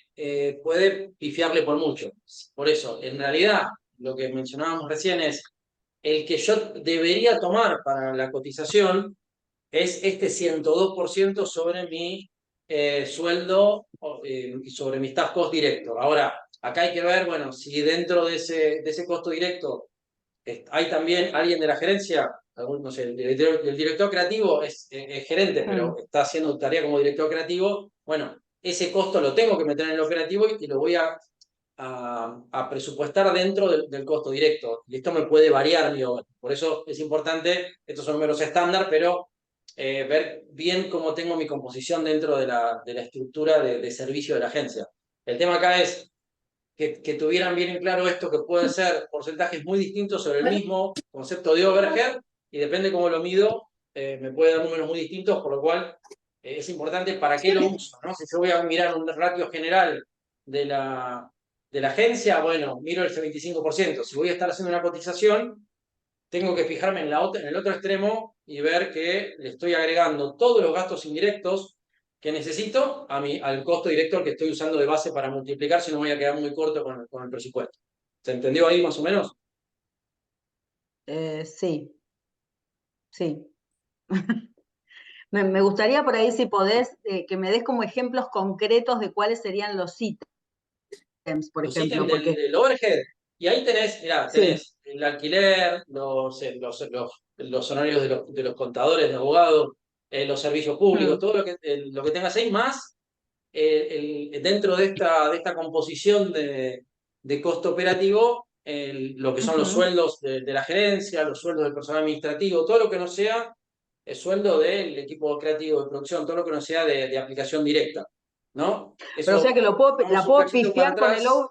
puede pifiarle por mucho. Por eso, en realidad, lo que mencionábamos recién es el que yo debería tomar para la cotización es este 102% sobre mi sueldo y sobre mi staff cost directo. Ahora, acá hay que ver, bueno, si dentro de ese costo directo hay también alguien de la gerencia, no sé, el director creativo es gerente, pero está haciendo tarea como director creativo. Bueno, ese costo lo tengo que meter en el operativo y lo voy a presupuestar dentro del costo directo. Y esto me puede variar, por eso es importante, estos son números estándar, pero ver bien cómo tengo mi composición dentro de la estructura de servicio de la agencia. El tema acá es que tuvieran bien en claro esto, que pueden ser porcentajes muy distintos sobre el mismo concepto de overhead, y depende cómo lo mido, me puede dar números muy distintos, por lo cual es importante para qué lo uso, ¿no? Si yo voy a mirar un ratio general de la agencia, bueno, miro el 25%. Si voy a estar haciendo una cotización, tengo que fijarme en el otro extremo y ver que le estoy agregando todos los gastos indirectos que necesito al costo directo que estoy usando de base para multiplicar, si no voy a quedar muy corto con el presupuesto. ¿Se entendió ahí más o menos? Sí. Me gustaría por ahí, si podés, que me des como ejemplos concretos de cuáles serían los ítems, por Los ejemplo. ítems del overhead. Y ahí tenés, mirá, tenés el alquiler, los honorarios de los contadores, de abogados, los servicios públicos, todo lo que tengas ahí, más dentro de esta composición de costo operativo, lo que son los sueldos de la gerencia, los sueldos del personal administrativo, todo lo que no sea el sueldo del equipo creativo de producción, todo lo que no sea de aplicación directa, ¿no? Eso, pero o sea que la puedo pifiar con el overhead.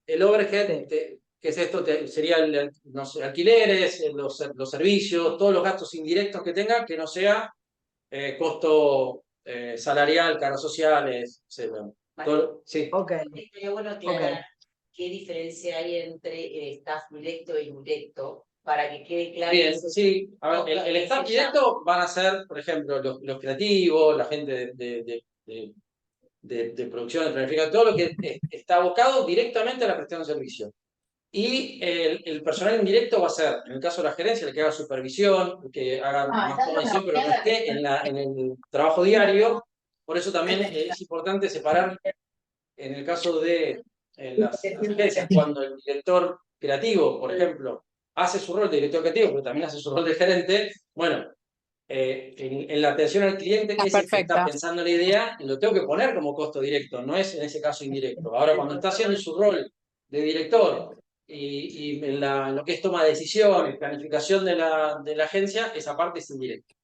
El overhead, ¿qué es esto? Sería no sé, alquileres, los servicios, todos los gastos indirectos que tenga, que no sea costo salarial, cargos sociales, etc. Vale. Sí. Ok. Sería bueno aclarar qué diferencia hay entre staff directo e indirecto, para que quede claro. Bien, eso. sí. A ver, el staff directo van a ser, por ejemplo, los creativos, la gente de producción, de planificación, todo lo que está abocado directamente a la prestación de servicio. Y el personal indirecto va a ser, en el caso de la gerencia, el que haga supervisión, el que haga más toma de decisión, pero que esté en el trabajo diario. Por eso también es importante separar, en el caso de las agencias, cuando el director creativo, por ejemplo, hace su rol de director creativo, pero también hace su rol de gerente, bueno, en la atención al cliente, ese que está pensando la idea, lo tengo que poner como costo directo, no es en ese caso indirecto. Ahora, cuando está haciendo su rol de director y en lo que es toma de decisiones, planificación de la agencia, esa parte es indirecta.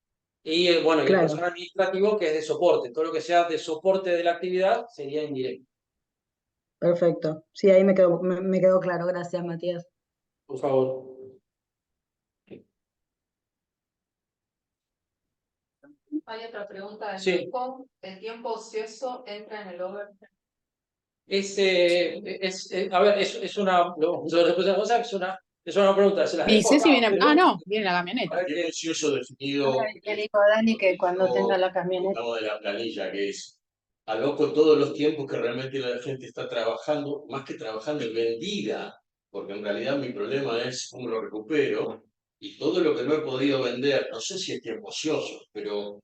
Y bueno, y el personal administrativo, que es de soporte, todo lo que sea de soporte de la actividad sería indirecto. Perfecto. Sí, ahí me quedó claro. Gracias, Matías. Por favor. Hay otra pregunta de Sí. Nico. ¿El tiempo ocioso entra en el overhead? A ver, es una pregunta. Se las Y dejo Ceci acá, viene. pero- Ah, no, viene la camioneta. El ocioso definido. Le dijo a Dani que cuando tenga la camioneta. Hablamos de la planilla, que es aloco todos los tiempos que realmente la gente está trabajando, más que trabajando en vendida, porque en realidad mi problema es cómo lo recupero, y todo lo que no he podido vender, no sé si es tiempo ocioso, pero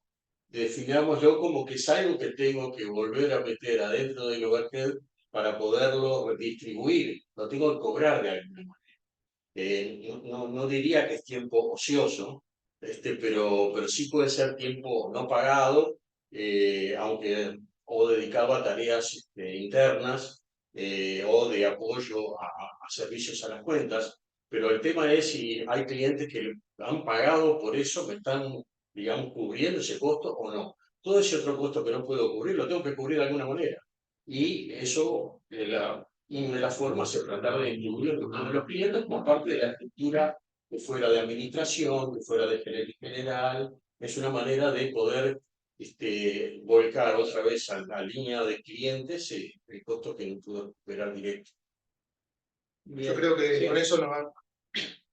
definámoslo como que es algo que tengo que volver a meter adentro del overhead para poderlo distribuir, lo tengo que cobrar de alguna manera. No diría que es tiempo ocioso, pero sí puede ser tiempo no pagado, aunque o dedicado a tareas internas o de apoyo a servicios a las cuentas. Pero el tema es si hay clientes que han pagado por eso, me están, digamos, cubriendo ese costo o no. Todo ese otro costo que no puedo cubrir, lo tengo que cubrir de alguna manera. Y eso, una de las formas es tratar de incluirlo con los clientes como parte de la estructura de fuera de administración, de fuera de gerente general. Es una manera de poder volcar otra vez a la línea de clientes el costo que no pudo recuperar directo. Yo creo que con eso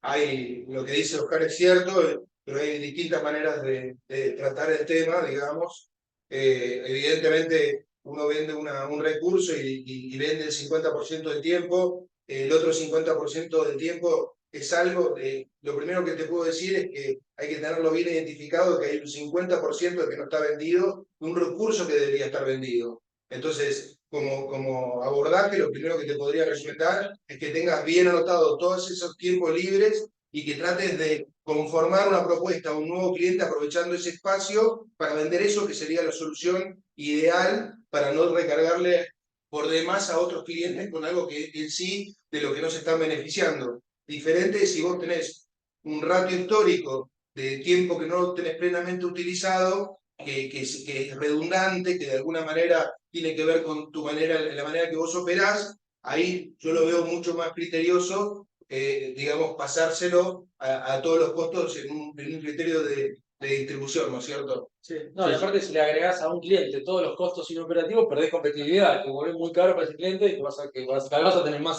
hay, lo que dice Oscar es cierto, pero hay distintas maneras de tratar el tema, digamos. Evidentemente, uno vende un recurso y vende el 50% del tiempo, el otro 50% del tiempo es algo, lo primero que te puedo decir es que hay que tenerlo bien identificado, que hay un 50% de que no está vendido, un recurso que debería estar vendido. Entonces, como abordaje, lo primero que te podría recomendar es que tengas bien anotado todos esos tiempos libres y que trates de conformar una propuesta a un nuevo cliente aprovechando ese espacio para vender eso, que sería la solución ideal para no recargarle por demás a otros clientes con algo que en sí de lo que no se están beneficiando. Diferente si vos tenés un ratio histórico de tiempo que no tenés plenamente utilizado, que es redundante, que de alguna manera tiene que ver con tu manera, la manera que vos operás, ahí yo lo veo mucho más criterioso, digamos, pasárselo a todos los costos en un criterio de distribución, ¿no es cierto? Sí. No, y aparte si le agregás a un cliente todos los costos inoperativos, perdés competitividad, te volvés muy caro para ese cliente y vas a tener más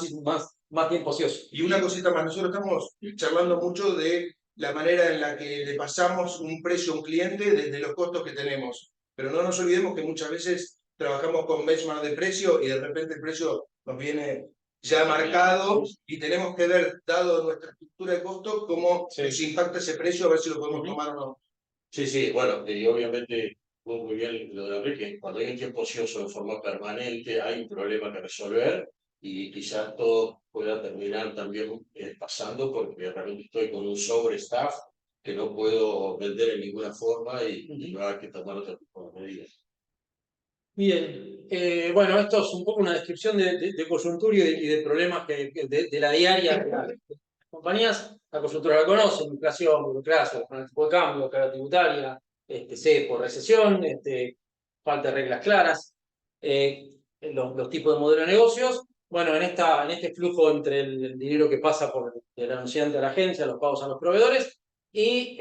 tiempo ocioso. Y una cosita más, nosotros estamos charlando mucho de la manera en la que le pasamos un precio a un cliente desde los costos que tenemos. Pero no nos olvidemos que muchas veces trabajamos con benchmark de precio y de repente el precio nos viene ya marcado y tenemos que ver, dado nuestra estructura de costo, cómo nos impacta ese precio, a ver si lo podemos tomar o no. Sí, bueno, y obviamente muy bien lo de Enrique, cuando hay un tiempo ocioso de forma permanente hay un problema que resolver y quizás todo pueda terminar también pasando porque realmente estoy con un sobre-staff que no puedo vender en ninguna forma y va a haber que tomar otro tipo de medidas. Bien, bueno, esto es un poco una descripción de coyuntura y de problemas de la diaria de las compañías. La coyuntura la conocen, inflación, burocracia, con el tipo de cambio, carga tributaria, cepo, recesión, falta de reglas claras, los tipos de modelo de negocios. Bueno, en este flujo entre el dinero que pasa por el anunciante a la agencia, los pagos a los proveedores y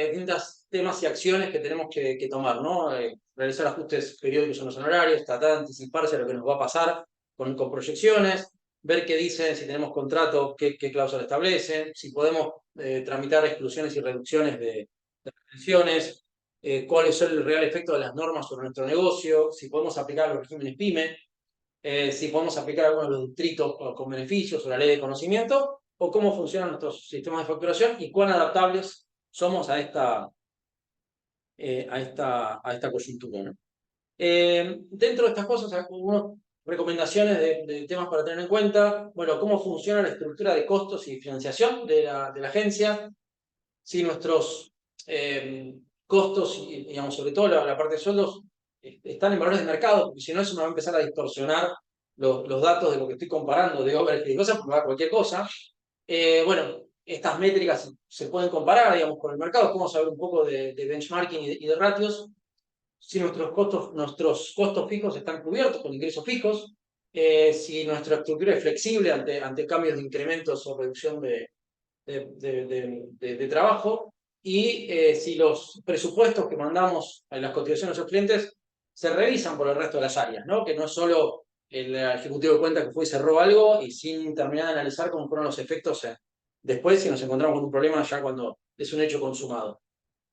distintos temas y acciones que tenemos que tomar, ¿no? Realizar ajustes periódicos en los honorarios, tratar de anticiparse a lo que nos va a pasar con proyecciones, ver qué dicen, si tenemos contrato, qué cláusula establecen, si podemos tramitar exclusiones y reducciones de retenciones, cuál es el real efecto de las normas sobre nuestro negocio, si podemos aplicar los regímenes PYME, si podemos aplicar algunos de los distritos con beneficios o la ley de conocimiento, o cómo funcionan nuestros sistemas de facturación y cuán adaptables somos a esta coyuntura, ¿no? Dentro de estas cosas, algunas recomendaciones de temas para tener en cuenta. Bueno, cómo funciona la estructura de costos y financiación de la agencia. Si nuestros costos, y, digamos, sobre todo la parte de sueldos, están en valores de mercado, porque si no, eso me va a empezar a distorsionar los datos de lo que estoy comparando de overhead y cosas, porque va a cualquier cosa. Bueno, estas métricas se pueden comparar, digamos, con el mercado. Podemos saber un poco de benchmarking y de ratios. Si nuestros costos fijos están cubiertos con ingresos fijos, si nuestra estructura es flexible ante cambios de incrementos o reducción de trabajo, y si los presupuestos que mandamos en las cotizaciones a los clientes se revisan por el resto de las áreas, ¿no? Que no es solo el ejecutivo de cuenta que fue y cerró algo y sin terminar de analizar cómo fueron los efectos después, si nos encontramos con un problema ya cuando es un hecho consumado.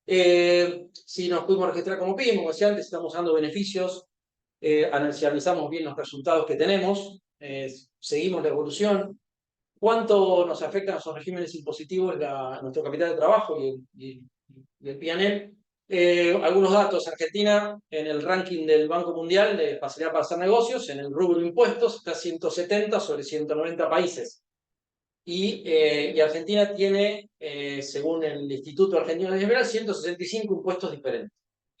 Si nos pudimos registrar como PYME, como decía antes, estamos dando beneficios, analizamos bien los resultados que tenemos, seguimos la evolución, cuánto nos afectan esos regímenes impositivos nuestro capital de trabajo y el P&L. Algunos datos: Argentina en el ranking del Banco Mundial de facilidad para hacer negocios, en el rubro impuestos, está 170 sobre 190 países. Y Argentina tiene, según el Instituto Argentino de Liberal, 165 impuestos diferentes.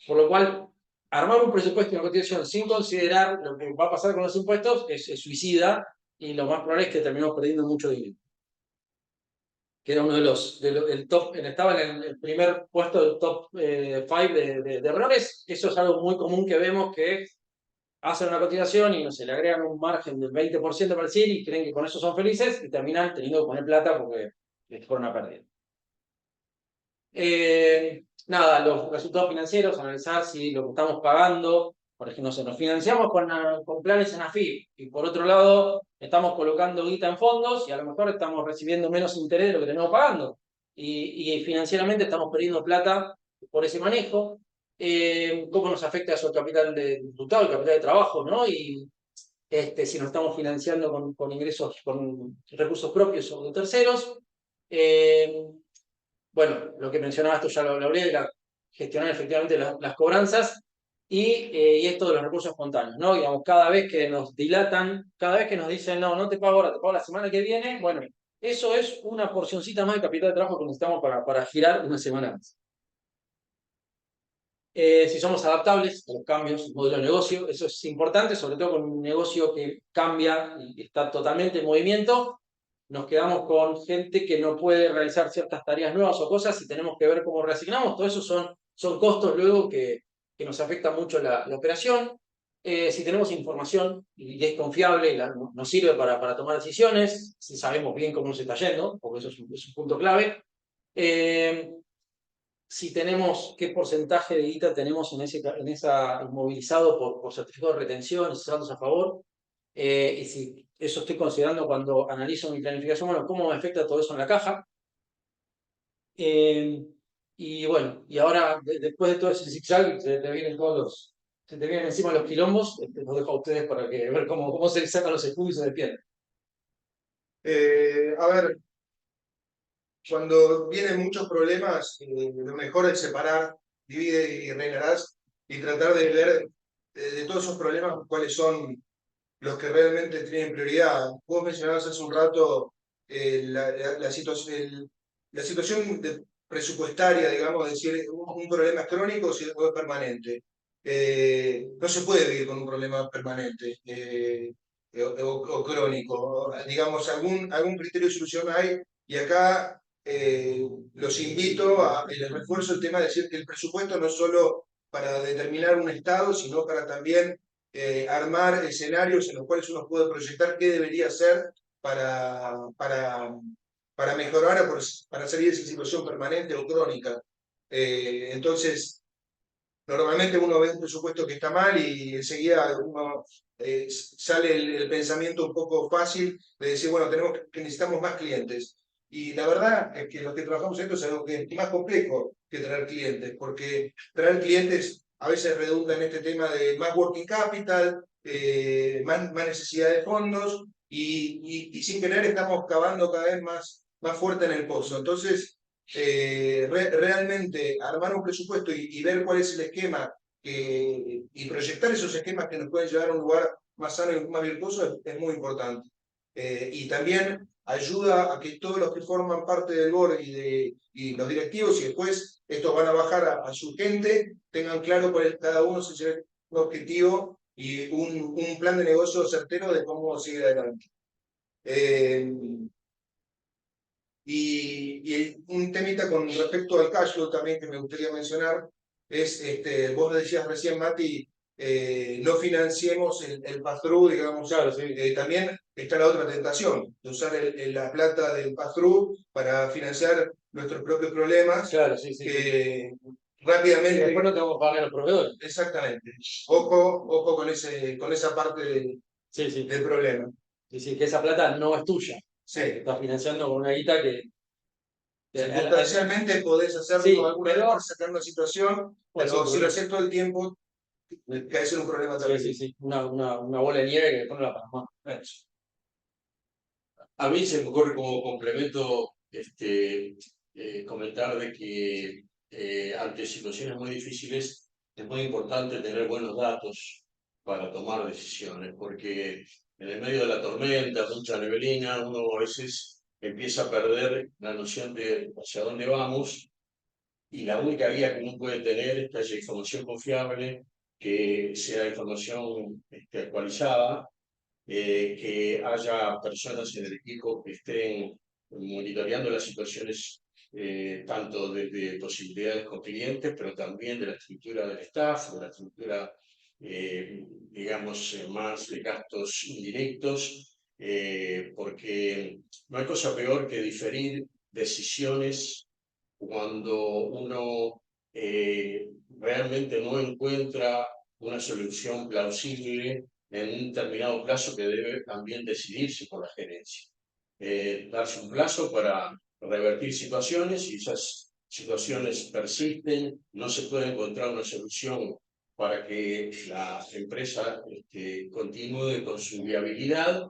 Por lo cual, armar un presupuesto y una cotización sin considerar lo que va a pasar con los impuestos es suicida, y lo más probable es que terminemos perdiendo mucho dinero. Que era uno el top, estaba en el primer puesto del top 5 de errores. Eso es algo muy común que vemos, que hacen una cotización y no se le agregan un margen del 20% para el CIR y creen que con eso son felices y terminan teniendo que poner plata porque les fueron a perder. Nada, los resultados financieros, analizar si lo que estamos pagando, por ejemplo, nos financiamos con planes en AFIP y por otro lado estamos colocando guita en fondos y a lo mejor estamos recibiendo menos interés de lo que tenemos pagando y financieramente estamos perdiendo plata por ese manejo. Cómo nos afecta eso el capital de diputado, el capital de trabajo, ¿no? Y si nos estamos financiando con ingresos, con recursos propios o de terceros. Bueno, lo que mencionaba, esto ya lo hablé, de gestionar efectivamente las cobranzas y esto de los recursos espontáneos, ¿no? Digamos, cada vez que nos dilatan, cada vez que nos dicen, no, no te pago ahora, te pago la semana que viene, bueno, eso es una porcioncita más de capital de trabajo que necesitamos para girar una semana más. Si somos adaptables a los cambios del modelo de negocio, eso es importante, sobre todo con un negocio que cambia y está totalmente en movimiento. Nos quedamos con gente que no puede realizar ciertas tareas nuevas o cosas y tenemos que ver cómo reasignamos. Todo eso son costos luego que nos afectan mucho la operación. Si tenemos información y es confiable, nos sirve para tomar decisiones, si sabemos bien cómo nos está yendo, porque eso es un punto clave. Si tenemos qué porcentaje de guita tenemos en esa inmovilizado por certificado de retención, esos saldos a favor, y si eso estoy considerando cuando analizo mi planificación, bueno, cómo me afecta todo eso en la caja. Y bueno, y ahora, después de todo ese zigzag, se te vienen encima los quilombos, los dejo a ustedes para ver cómo se sacan los estudios y se despiertan. A ver, cuando vienen muchos problemas, lo mejor es separar, divide y reinarás, y tratar de ver de todos esos problemas cuáles son los que realmente tienen prioridad. Vos mencionabas hace un rato la situación presupuestaria, digamos, es decir, un problema es crónico o es permanente. No se puede vivir con un problema permanente o crónico. Digamos, algún criterio de solución hay, y acá los invito a el refuerzo el tema de decir que el presupuesto no es solo para determinar un estado, sino para también armar escenarios en los cuales uno puede proyectar qué debería hacer para mejorar o para salir de esa situación permanente o crónica. Entonces, normalmente uno ve un presupuesto que está mal y enseguida uno, sale el pensamiento un poco fácil de decir, bueno, que necesitamos más clientes. Y la verdad es que los que trabajamos en esto es algo que es más complejo que traer clientes, porque traer clientes a veces redunda en este tema de más working capital, más necesidad de fondos, y sin querer estamos cavando cada vez más fuerte en el pozo. Entonces, realmente armar un presupuesto y ver cuál es el esquema y proyectar esos esquemas que nos pueden llevar a un lugar más sano y más virtuoso es muy importante. Y también ayuda a que todos los que forman parte del board y los directivos, y después estos van a bajar a su gente, tengan claro cuál es cada uno un objetivo y un plan de negocio certero de cómo seguir adelante. Y un temita con respecto al cash flow también que me gustaría mencionar es, vos decías recién, Mati, no financiemos el pass-through, digamos. Claro, sí. También está la otra tentación de usar la plata del pass-through para financiar nuestros propios problemas. Claro, sí, sí. Que rápidamente. Y después no tenemos que pagar a los proveedores. Exactamente. Ojo con esa parte del problema. Sí, sí, que esa plata no es tuya. Sí. Estás financiando con una guita que. Circunstancialmente podés hacerlo Sí, alguna vez para sacar una situación, pero si lo haces todo el tiempo, caes en un problema también. Sí, sí, una bola de nieve que después no la pagas más. A mí se me ocurre como complemento comentar de que ante situaciones muy difíciles es muy importante tener buenos datos para tomar decisiones, porque en el medio de la tormenta, mucha neblina, uno a veces empieza a perder la noción de hacia dónde vamos, y la única guía que uno puede tener es que haya información confiable, que sea información actualizada, que haya personas en el equipo que estén monitoreando las situaciones, tanto desde posibilidades con clientes, pero también de la estructura del staff, de la estructura, digamos, más de gastos indirectos, porque no hay cosa peor que diferir decisiones cuando uno realmente no encuentra una solución plausible en un determinado plazo que debe también decidirse por la gerencia. Darse un plazo para revertir situaciones, y esas situaciones persisten, no se puede encontrar una solución para que la empresa continúe con su viabilidad.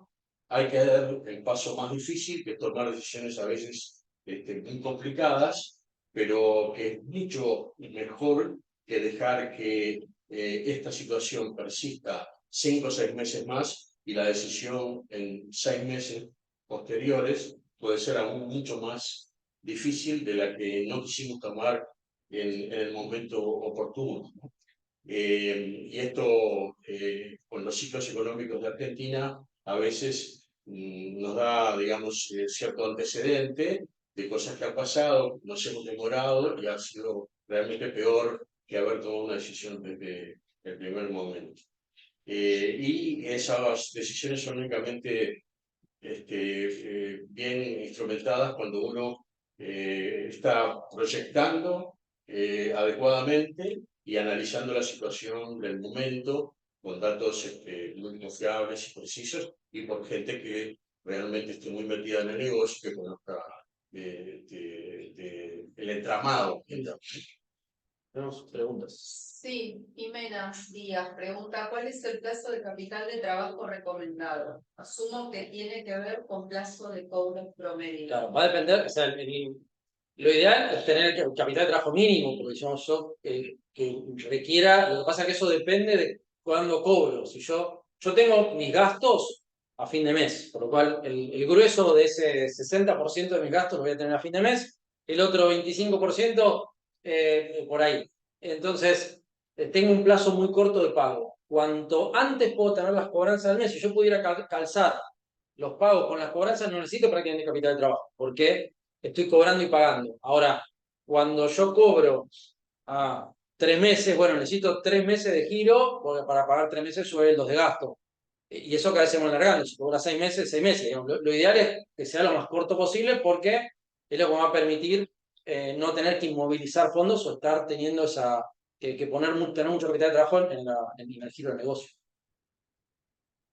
Hay que dar el paso más difícil, que es tomar decisiones a veces muy complicadas, pero que es mucho mejor que dejar que esta situación persista 5 o 6 meses más, y la decisión en 6 meses posteriores puede ser aún mucho más difícil de la que no quisimos tomar en el momento oportuno. Y esto, con los ciclos económicos de Argentina, a veces nos da, digamos, cierto antecedente de cosas que han pasado, nos hemos demorado y ha sido realmente peor que haber tomado una decisión desde el primer momento. Y esas decisiones son únicamente bien instrumentadas cuando uno está proyectando adecuadamente y analizando la situación del momento con datos muy confiables y precisos, y por gente que realmente esté muy metida en el negocio, que conozca el entramado. Tenemos preguntas. Sí, Jimena Díaz pregunta, ¿cuál es el plazo de capital de trabajo recomendado? Asumo que tiene que ver con plazo de cobro promedio. Claro, va a depender, o sea, lo ideal es tener el capital de trabajo mínimo, porque yo que requiera, lo que pasa es que eso depende de cuándo cobro. Si yo tengo mis gastos a fin de mes, por lo cual el grueso de ese 60% de mis gastos lo voy a tener a fin de mes, el otro 25% por ahí. Entonces, tengo un plazo muy corto de pago. Cuanto antes puedo tener las cobranzas del mes, si yo pudiera calzar los pagos con las cobranzas, no necesito prácticamente capital de trabajo, porque estoy cobrando y pagando. Ahora, cuando yo cobro a 3 meses, bueno, necesito 3 meses de giro, porque para pagar 3 meses sueldos de gasto. Y eso cada vez se va alargando. Si cobra 6 meses, 6 meses. Lo ideal es que sea lo más corto posible, porque es lo que me va a permitir no tener que inmovilizar fondos o estar teniendo esa tener mucho capital de trabajo en el giro del negocio.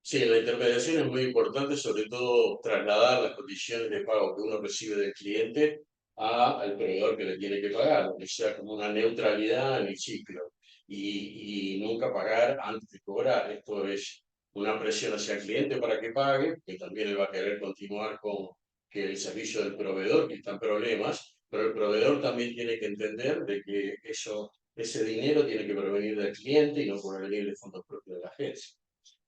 Sí, la intermediación es muy importante, sobre todo trasladar las condiciones de pago que uno recibe del cliente al proveedor que le tiene que pagar, que sea como una neutralidad en el ciclo y nunca pagar antes de cobrar. Esto es una presión hacia el cliente para que pague, que también él va a querer continuar con que el servicio del proveedor, que está en problemas, pero el proveedor también tiene que entender de que ese dinero tiene que provenir del cliente y no provenir de fondos propios de la agencia.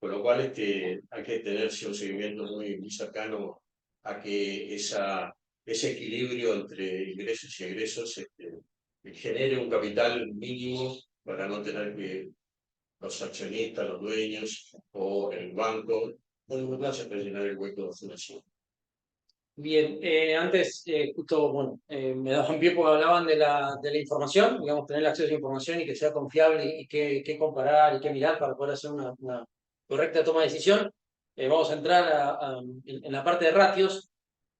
Con lo cual hay que tener un seguimiento muy cercano a que ese equilibrio entre ingresos y egresos genere un capital mínimo para no tener que los accionistas, los dueños o el banco no hacen rellenar el hueco financiero. Bien, antes justo, bueno, me daban pie porque hablaban de la información, digamos, tener acceso a la información y que sea confiable y qué comparar y qué mirar para poder hacer una correcta toma de decisión. Vamos a entrar en la parte de ratios.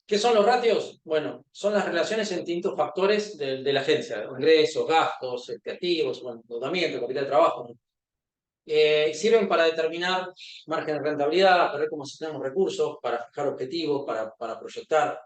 ¿Qué son los ratios? Bueno, son las relaciones entre distintos factores de la agencia, ingresos, gastos, activos, bueno, endeudamiento, capital de trabajo, ¿no? Sirven para determinar margen de rentabilidad, para ver cómo asignamos recursos, para fijar objetivos, para proyectar,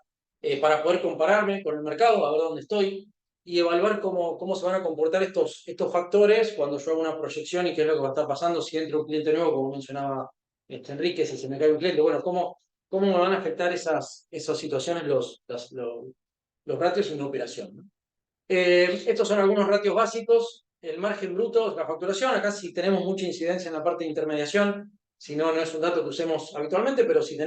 para poder compararme con el mercado, a ver dónde estoy y evaluar cómo se van a comportar estos factores cuando yo hago una proyección y qué es lo que va a estar pasando si entra un cliente nuevo, como mencionaba Enrique, si se me cae un cliente. Bueno, cómo me van a afectar esas situaciones los ratios en una operación, ¿no? Estos son algunos ratios básicos. El margen bruto, la facturación, acá sí tenemos mucha incidencia en la parte de intermediación, si no, no es un dato que usemos habitualmente, pero si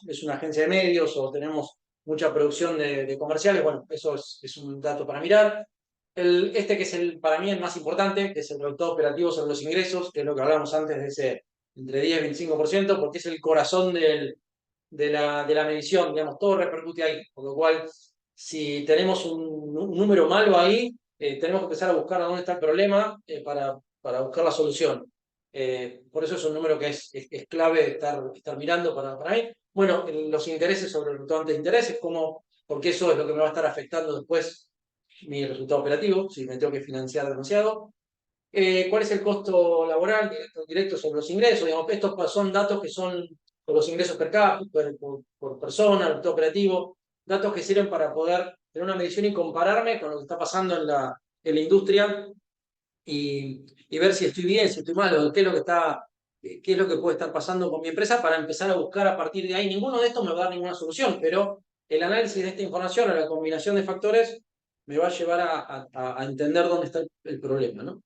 es una agencia de medios o tenemos mucha producción de comerciales, bueno, eso es un dato para mirar. Que es para mí el más importante, que es el resultado operativo sobre los ingresos, que es lo que hablábamos antes de ese entre 10 y 25%, porque es el corazón de la medición, digamos, todo repercute ahí, por lo cual si tenemos un número malo ahí, tenemos que empezar a buscar a dónde está el problema para buscar la solución. Por eso es un número que es clave estar mirando para mí. Bueno, los intereses sobre el resultado antes de intereses, porque eso es lo que me va a estar afectando después mi resultado operativo, si me tengo que financiar demasiado. ¿Cuál es el costo laboral directo sobre los ingresos? Digamos, estos son datos que son por los ingresos per cápita, por persona, el resultado operativo, datos que sirven para poder tener una medición y compararme con lo que está pasando en la industria y ver si estoy bien, si estoy mal, o qué es lo que puede estar pasando con mi empresa para empezar a buscar a partir de ahí. Ninguno de estos me va a dar ninguna solución, pero el análisis de esta información o la combinación de factores me va a llevar a entender dónde está el problema, ¿no?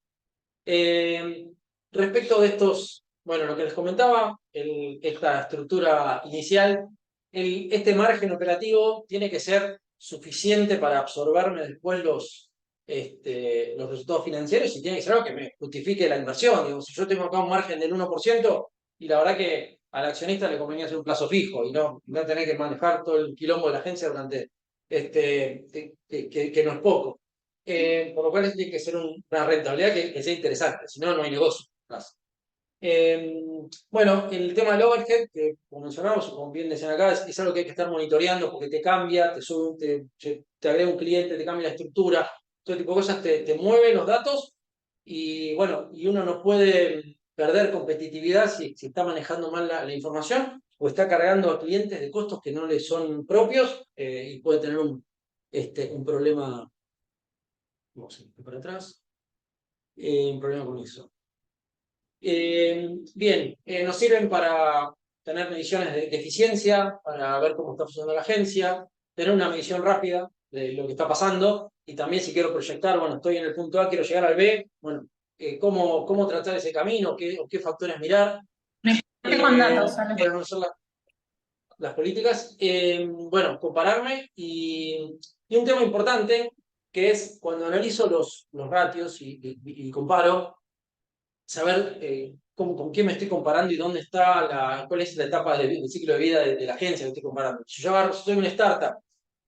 Respecto de estos, bueno, lo que les comentaba, esta estructura inicial, este margen operativo tiene que ser suficiente para absorberme después los resultados financieros y tiene que ser algo que me justifique la inversión. Digo, si yo tengo acá un margen del 1% y la verdad que al accionista le convenía hacer un plazo fijo y no tener que manejar todo el quilombo de la agencia durante que no es poco. Por lo cual tiene que ser una rentabilidad que sea interesante, si no, no hay negocio. Bueno, el tema del overhead, que como mencionamos, como bien decían acá, es algo que hay que estar monitoreando porque te cambia, te agrega un cliente, te cambia la estructura, todo tipo de cosas te mueve los datos y bueno, y uno no puede perder competitividad si está manejando mal la información o está cargando a clientes de costos que no le son propios y puede tener un problema. Vamos a ir para atrás. Un problema con eso. Bien, nos sirven para tener mediciones de eficiencia, para ver cómo está funcionando la agencia, tener una medición rápida de lo que está pasando y también si quiero proyectar, bueno, estoy en el punto A, quiero llegar al B, bueno, cómo tratar ese camino, qué factores mirar. Con datos, para no hacer las políticas. Bueno, compararme y un tema importante que es cuando analizo los ratios y comparo, saber con qué me estoy comparando y dónde está cuál es la etapa del ciclo de vida de la agencia que estoy comparando. Si yo soy una startup,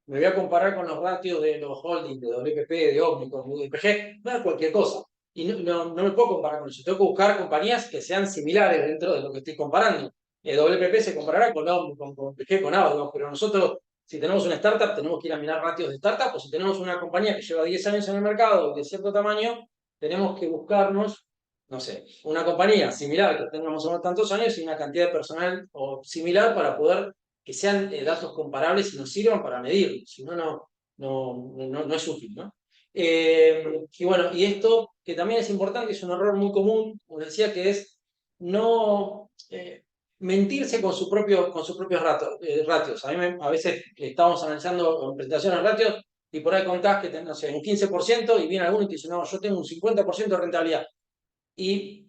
me voy a comparar con los ratios de los holdings, de WPP, de Omnicom, de UDPG, no es cualquier cosa. Y no me puedo comparar con eso. Tengo que buscar compañías que sean similares dentro de lo que estoy comparando. WPP se comparará con Omnicom, con UDPG, con Avon, pero nosotros, si tenemos una startup, tenemos que ir a mirar ratios de startup, o si tenemos una compañía que lleva 10 años en el mercado de cierto tamaño, tenemos que buscarnos, no sé, una compañía similar que tengamos unos tantos años y una cantidad de personal o similar para poder que sean datos comparables y nos sirvan para medirlo, si no, no es útil, ¿no? Y bueno, y esto que también es importante, es un error muy común, como decía, que es no mentirse con sus propios ratios. A veces estamos analizando en presentaciones ratios y por ahí contás que tenés, no sé, un 15% y viene alguno y te dice, no, yo tengo un 50% de rentabilidad. Y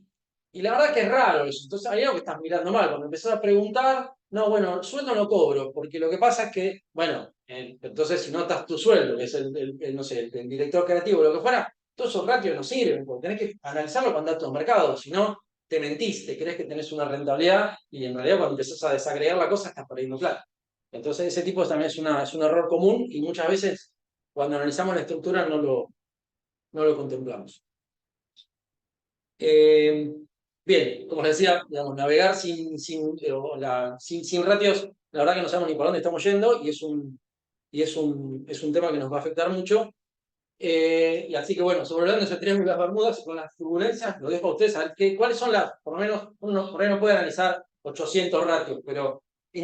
la verdad que es raro eso. Entonces hay algo que estás mirando mal. Cuando empezás a preguntar, no, bueno, sueldo no cobro, porque lo que pasa es que, bueno, entonces si notas tu sueldo, que es no sé, el director creativo, lo que fuera, todos esos ratios no sirven, porque tenés que analizarlo con datos de mercado, si no, te mentís, te crees que tenés una rentabilidad y en realidad cuando empezás a desagregar la cosa estás perdiendo plata. Entonces ese tipo también es un error común y muchas veces cuando analizamos la estructura no lo contemplamos. Bien, como les decía, digamos, navegar sin ratios, la verdad que no sabemos ni por dónde estamos yendo y es un tema que nos va a afectar mucho. Y así que bueno, sobrevolando ese triángulo de las Bermudas con las turbulencias, lo dejo a ustedes a ver cuáles son por lo menos, uno por ahí no puede analizar 800 ratios, pero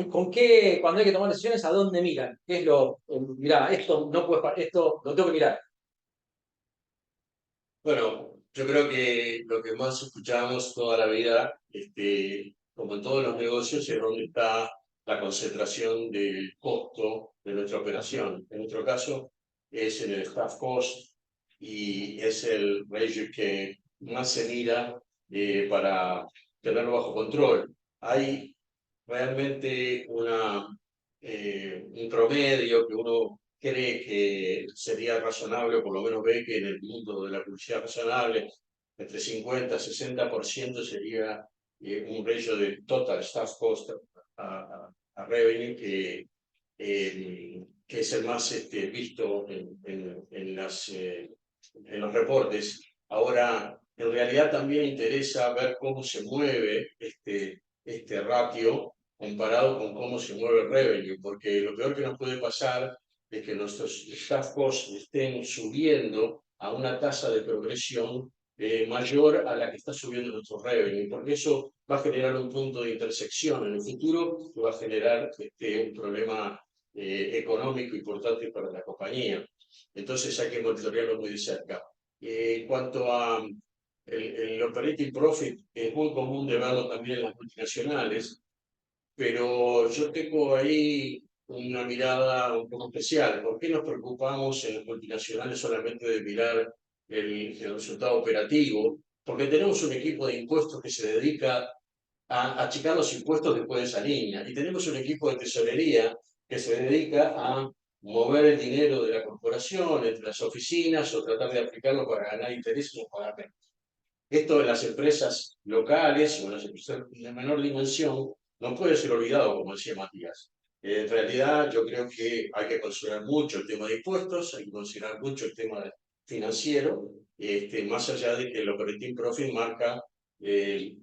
¿con qué, cuando hay que tomar decisiones, a dónde miran? ¿Qué es mirá, esto no puede, esto lo tengo que mirar? Bueno, yo creo que lo que más escuchamos toda la vida, como en todos los negocios, es donde está la concentración del costo de nuestra operación. En nuestro caso, es en el staff cost y es el ratio que más se mira para tenerlo bajo control. Hay realmente un promedio que uno cree que sería razonable, o por lo menos ve que en el mundo de la publicidad razonable, entre 50 y 60% sería un ratio de total staff cost a revenue que es el más visto en los reportes. Ahora, en realidad también interesa ver cómo se mueve este ratio comparado con cómo se mueve el revenue, porque lo peor que nos puede pasar es que nuestros staff costs estén subiendo a una tasa de progresión mayor a la que está subiendo nuestro revenue, porque eso va a generar un punto de intersección en el futuro que va a generar un problema económico importante para la compañía. Entonces hay que monitorearlo muy de cerca. En cuanto a el operating profit, es muy común de verlo también en las multinacionales, pero yo tengo ahí una mirada un poco especial. ¿Por qué nos preocupamos en las multinacionales solamente de mirar el resultado operativo? Porque tenemos un equipo de impuestos que se dedica a achicar los impuestos después de esa línea. Y tenemos un equipo de tesorería que se dedica a mover el dinero de la corporación entre las oficinas o tratar de aplicarlo para ganar intereses o pagar menos. Esto en las empresas locales o en las empresas de menor dimensión no puede ser olvidado, como decía Matías. En realidad, yo creo que hay que considerar mucho el tema de impuestos, hay que considerar mucho el tema financiero, más allá de que el operating profit marca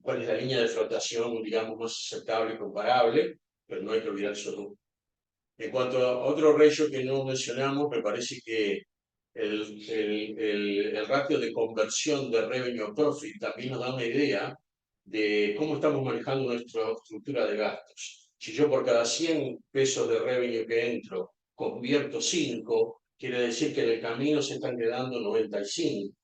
cuál es la línea de flotación, digamos, más aceptable y comparable, pero no hay que olvidar eso nunca. En cuanto a otro ratio que no mencionamos, me parece que el ratio de conversión de revenue a profit también nos da una idea de cómo estamos manejando nuestra estructura de gastos. Si yo por cada 100 pesos de revenue que entro convierto 5, quiere decir que en el camino se están quedando 95.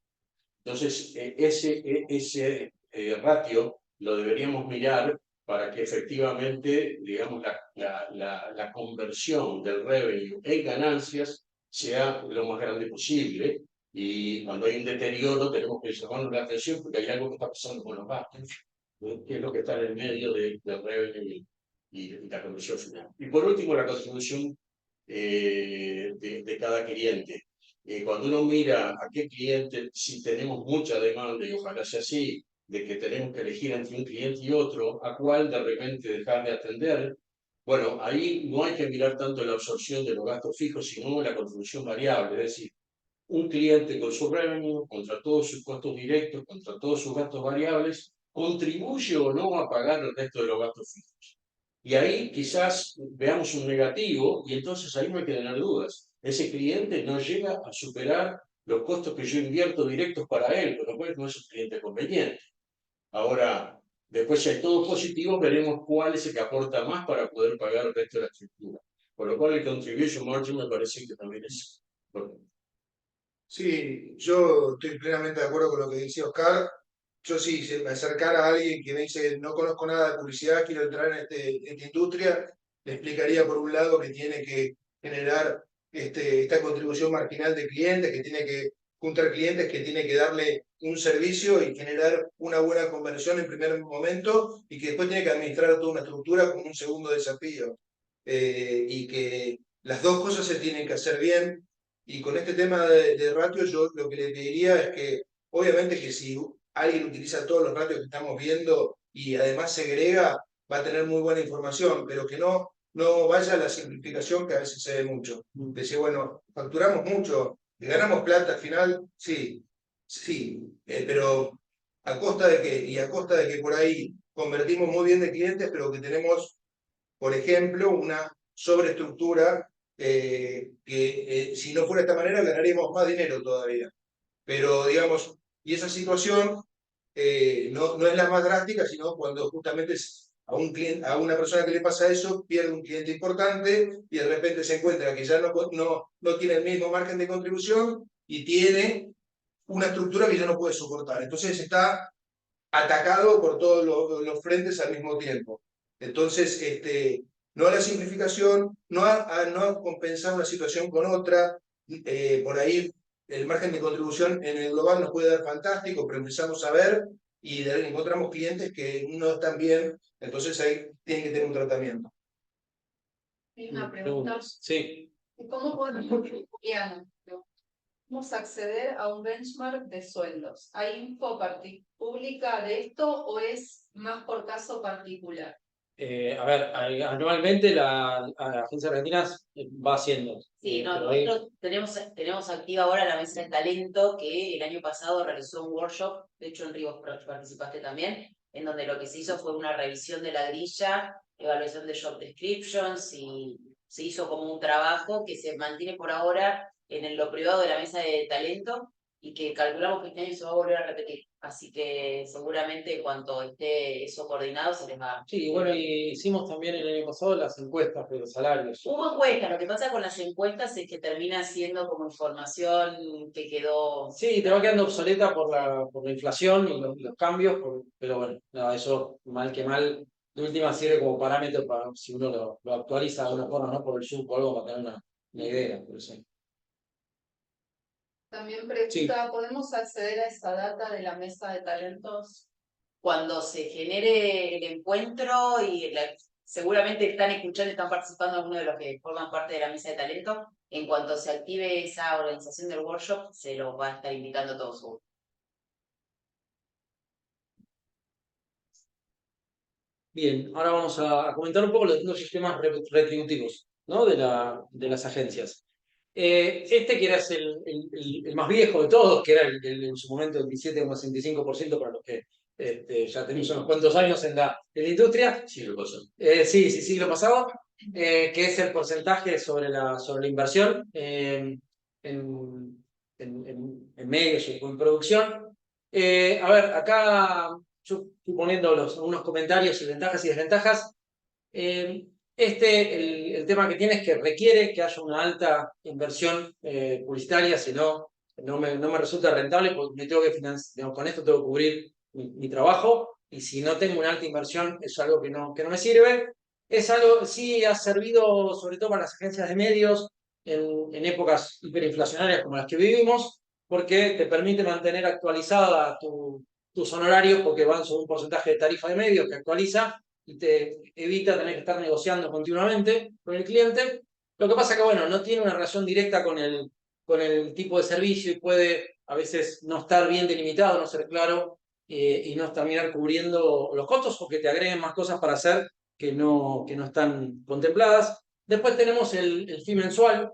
Entonces, ese ratio lo deberíamos mirar para que efectivamente, digamos, la conversión del revenue en ganancias sea lo más grande posible. Y cuando hay un deterioro, tenemos que llamarnos la atención porque hay algo que está pasando con los gastos, que es lo que está en el medio del revenue y la conversión final. Y por último, la contribución de cada cliente. Cuando uno mira a qué cliente, si tenemos mucha demanda, y ojalá sea así, de que tenemos que elegir entre un cliente y otro, a cuál de repente dejar de atender, bueno, ahí no hay que mirar tanto la absorción de los gastos fijos, sino la contribución variable, es decir, un cliente con su revenue, contra todos sus costos directos, contra todos sus gastos variables, contribuye o no a pagar el resto de los gastos fijos. Y ahí quizás veamos un negativo y entonces ahí no hay que tener dudas. Ese cliente no llega a superar los costos que yo invierto directos para él, con lo cual no es un cliente conveniente. Ahora, después si hay todo positivo, veremos cuál es el que aporta más para poder pagar el resto de la estructura. Por lo cual el contribution margin me parece que también es importante. Sí, yo estoy plenamente de acuerdo con lo que decía Oscar. Yo sí, si me acercara a alguien que me dice no conozco nada de publicidad, quiero entrar en esta industria, le explicaría por un lado que tiene que generar esta contribución marginal de clientes, que tiene que juntar clientes, que tiene que darle un servicio y generar una buena conversión en primer momento y que después tiene que administrar toda una estructura como un segundo desafío. Y que las dos cosas se tienen que hacer bien. Y con este tema de ratios, yo lo que le pediría es que, obviamente que si alguien utiliza todos los ratios que estamos viendo y además segrega, va a tener muy buena información, pero que no vaya a la simplificación que a veces se ve mucho. Decir, bueno, facturamos mucho, ganamos plata al final, sí, pero a costa de que, y a costa de que por ahí convertimos muy bien de clientes, pero que tenemos, por ejemplo, una sobreestructura que si no fuera de esta manera ganaríamos más dinero todavía. Pero digamos, y esa situación no es la más drástica, sino cuando justamente a un cliente, a una persona que le pasa eso, pierde un cliente importante y de repente se encuentra que ya no tiene el mismo margen de contribución y tiene una estructura que ya no puede soportar. Entonces está atacado por todos los frentes al mismo tiempo. Entonces, no a la simplificación, no a compensar una situación con otra. Por ahí el margen de contribución en el global nos puede dar fantástico, pero empezamos a ver y encontramos clientes que no están bien, entonces ahí tienen que tener un tratamiento. Una pregunta. Sí. ¿Cómo podemos acceder a un benchmark de sueldos? ¿Hay info pública de esto o es más por caso particular? A ver, anualmente la Agencia Argentina va haciendo. Sí, nosotros tenemos activa ahora la mesa de talento que el año pasado realizó un workshop, de hecho en Ríos participaste también, en donde lo que se hizo fue una revisión de la grilla, evaluación de job descriptions y se hizo como un trabajo que se mantiene por ahora en lo privado de la mesa de talento y que calculamos que este año se va a volver a repetir. Así que seguramente en cuanto esté eso coordinado se les va. Sí, bueno, y hicimos también el año pasado las encuestas de los salarios. Hubo encuestas, lo que pasa con las encuestas es que termina siendo como información que quedó. Sí, te va quedando obsoleta por la inflación y los cambios, pero bueno, nada, eso mal que mal, de última sirve como parámetro para si uno lo actualiza de alguna forma, no por el sub o algo, para tener una idea. Pero sí. También pregunta, ¿podemos acceder a esa data de la mesa de talentos? Cuando se genere el encuentro y seguramente están escuchando, están participando algunos de los que forman parte de la mesa de talento, en cuanto se active esa organización del workshop, se los va a estar invitando a todos. Bien, ahora vamos a comentar un poco los sistemas retributivos, ¿no? de las agencias. Que era el más viejo de todos, que era en su momento el 17,65% para los que ya tenemos unos cuantos años en la industria. Siglo pasado. Sí, siglo pasado, que es el porcentaje sobre la inversión en medios y en producción. A ver, acá yo estoy poniendo algunos comentarios y ventajas y desventajas. El tema que tiene es que requiere que haya una alta inversión publicitaria, si no me resulta rentable porque me tengo que financiar, con esto tengo que cubrir mi trabajo, y si no tengo una alta inversión es algo que no me sirve. Es algo, sí ha servido sobre todo para las agencias de medios en épocas hiperinflacionarias como las que vivimos, porque te permite mantener actualizada tus honorarios porque van sobre un porcentaje de tarifa de medios que actualiza y te evita tener que estar negociando continuamente con el cliente. Lo que pasa es que, bueno, no tiene una relación directa con el tipo de servicio y puede a veces no estar bien delimitado, no ser claro y no terminar cubriendo los costos o que te agreguen más cosas para hacer que no están contempladas. Después tenemos el fee mensual,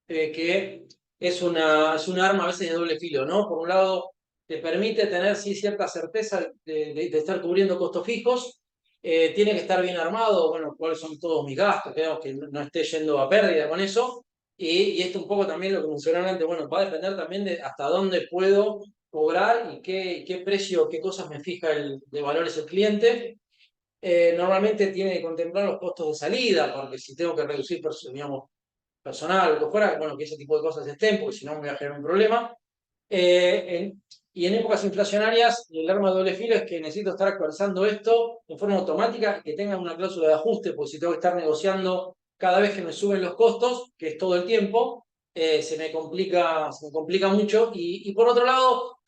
que es un arma a veces de doble filo, ¿no? Por un lado, te permite tener sí cierta certeza de estar cubriendo costos fijos. Tiene que estar bien armado, bueno, cuáles son todos mis gastos, que no esté yendo a pérdida con eso. y esto un poco también lo que mencionaron antes, bueno, va a depender también de hasta dónde puedo cobrar y qué precio, qué cosas me fija de valores el cliente. Normalmente tiene que contemplar los costos de salida, porque si tengo que reducir, digamos, personal o lo que fuera, bueno, que ese tipo de cosas estén, porque si no me voy a generar un problema. Y en épocas inflacionarias, el arma de doble filo es que necesito estar actualizando esto de forma automática, que tenga una cláusula de ajuste, porque si tengo que estar negociando cada vez que me suben los costos, que es todo el tiempo, se me complica mucho. Y por otro lado,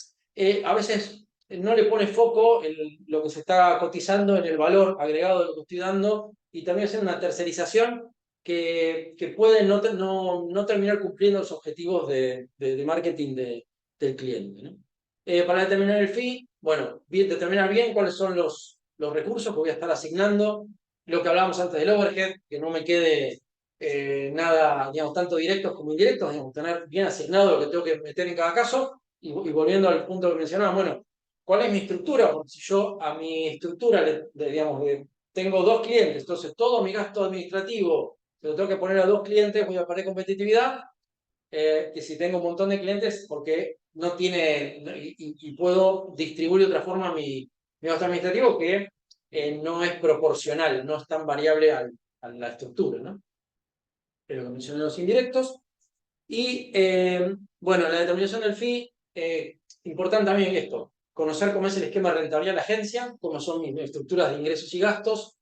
a veces no le pone foco lo que se está cotizando en el valor agregado de lo que estoy dando, y también hacer una tercerización que puede no terminar cumpliendo los objetivos de marketing del cliente, ¿no? Para determinar el fee, bueno, determinar bien cuáles son los recursos que voy a estar asignando, lo que hablábamos antes del overhead, que no me quede nada, digamos, tanto directos como indirectos, digamos, tener bien asignado lo que tengo que meter en cada caso, y volviendo al punto que mencionaba, bueno, ¿cuál es mi estructura? Porque si yo a mi estructura, digamos, tengo 2 clientes, entonces todo mi gasto administrativo se lo tengo que poner a 2 clientes, voy a perder competitividad, que si tengo un montón de clientes, porque no tiene, y puedo distribuir de otra forma mi gasto administrativo, que no es proporcional, no es tan variable a la estructura, ¿no? Pero que mencioné los indirectos. Y bueno, la determinación del fee, importante también esto, conocer cómo es el esquema de rentabilidad de la agencia, cómo son mis estructuras de ingresos y gastos,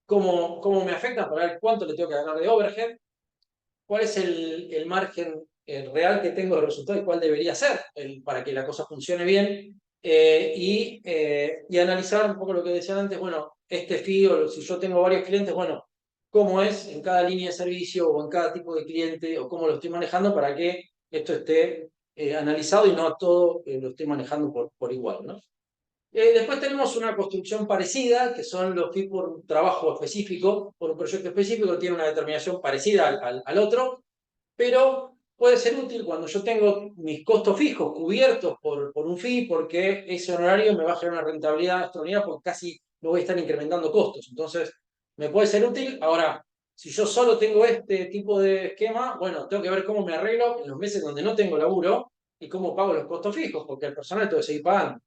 cómo me afecta para ver cuánto le tengo que ganar de overhead, cuál es el margen real que tengo de resultado y cuál debería ser para que la cosa funcione bien, y analizar un poco lo que decían antes, bueno, este fee, o si yo tengo varios clientes, bueno, cómo es en cada línea de servicio o en cada tipo de cliente, o cómo lo estoy manejando para que esto esté analizado y no todo lo esté manejando por igual, ¿no? Después tenemos una construcción parecida, que son los fees por un trabajo específico, por un proyecto específico, tiene una determinación parecida al otro, pero puede ser útil cuando yo tengo mis costos fijos cubiertos por un fee, porque ese honorario me va a generar una rentabilidad extraordinaria, porque casi no voy a estar incrementando costos. Entonces, me puede ser útil. Ahora, si yo solo tengo este tipo de esquema, bueno, tengo que ver cómo me arreglo en los meses donde no tengo laburo y cómo pago los costos fijos, porque el personal tengo que seguir pagando.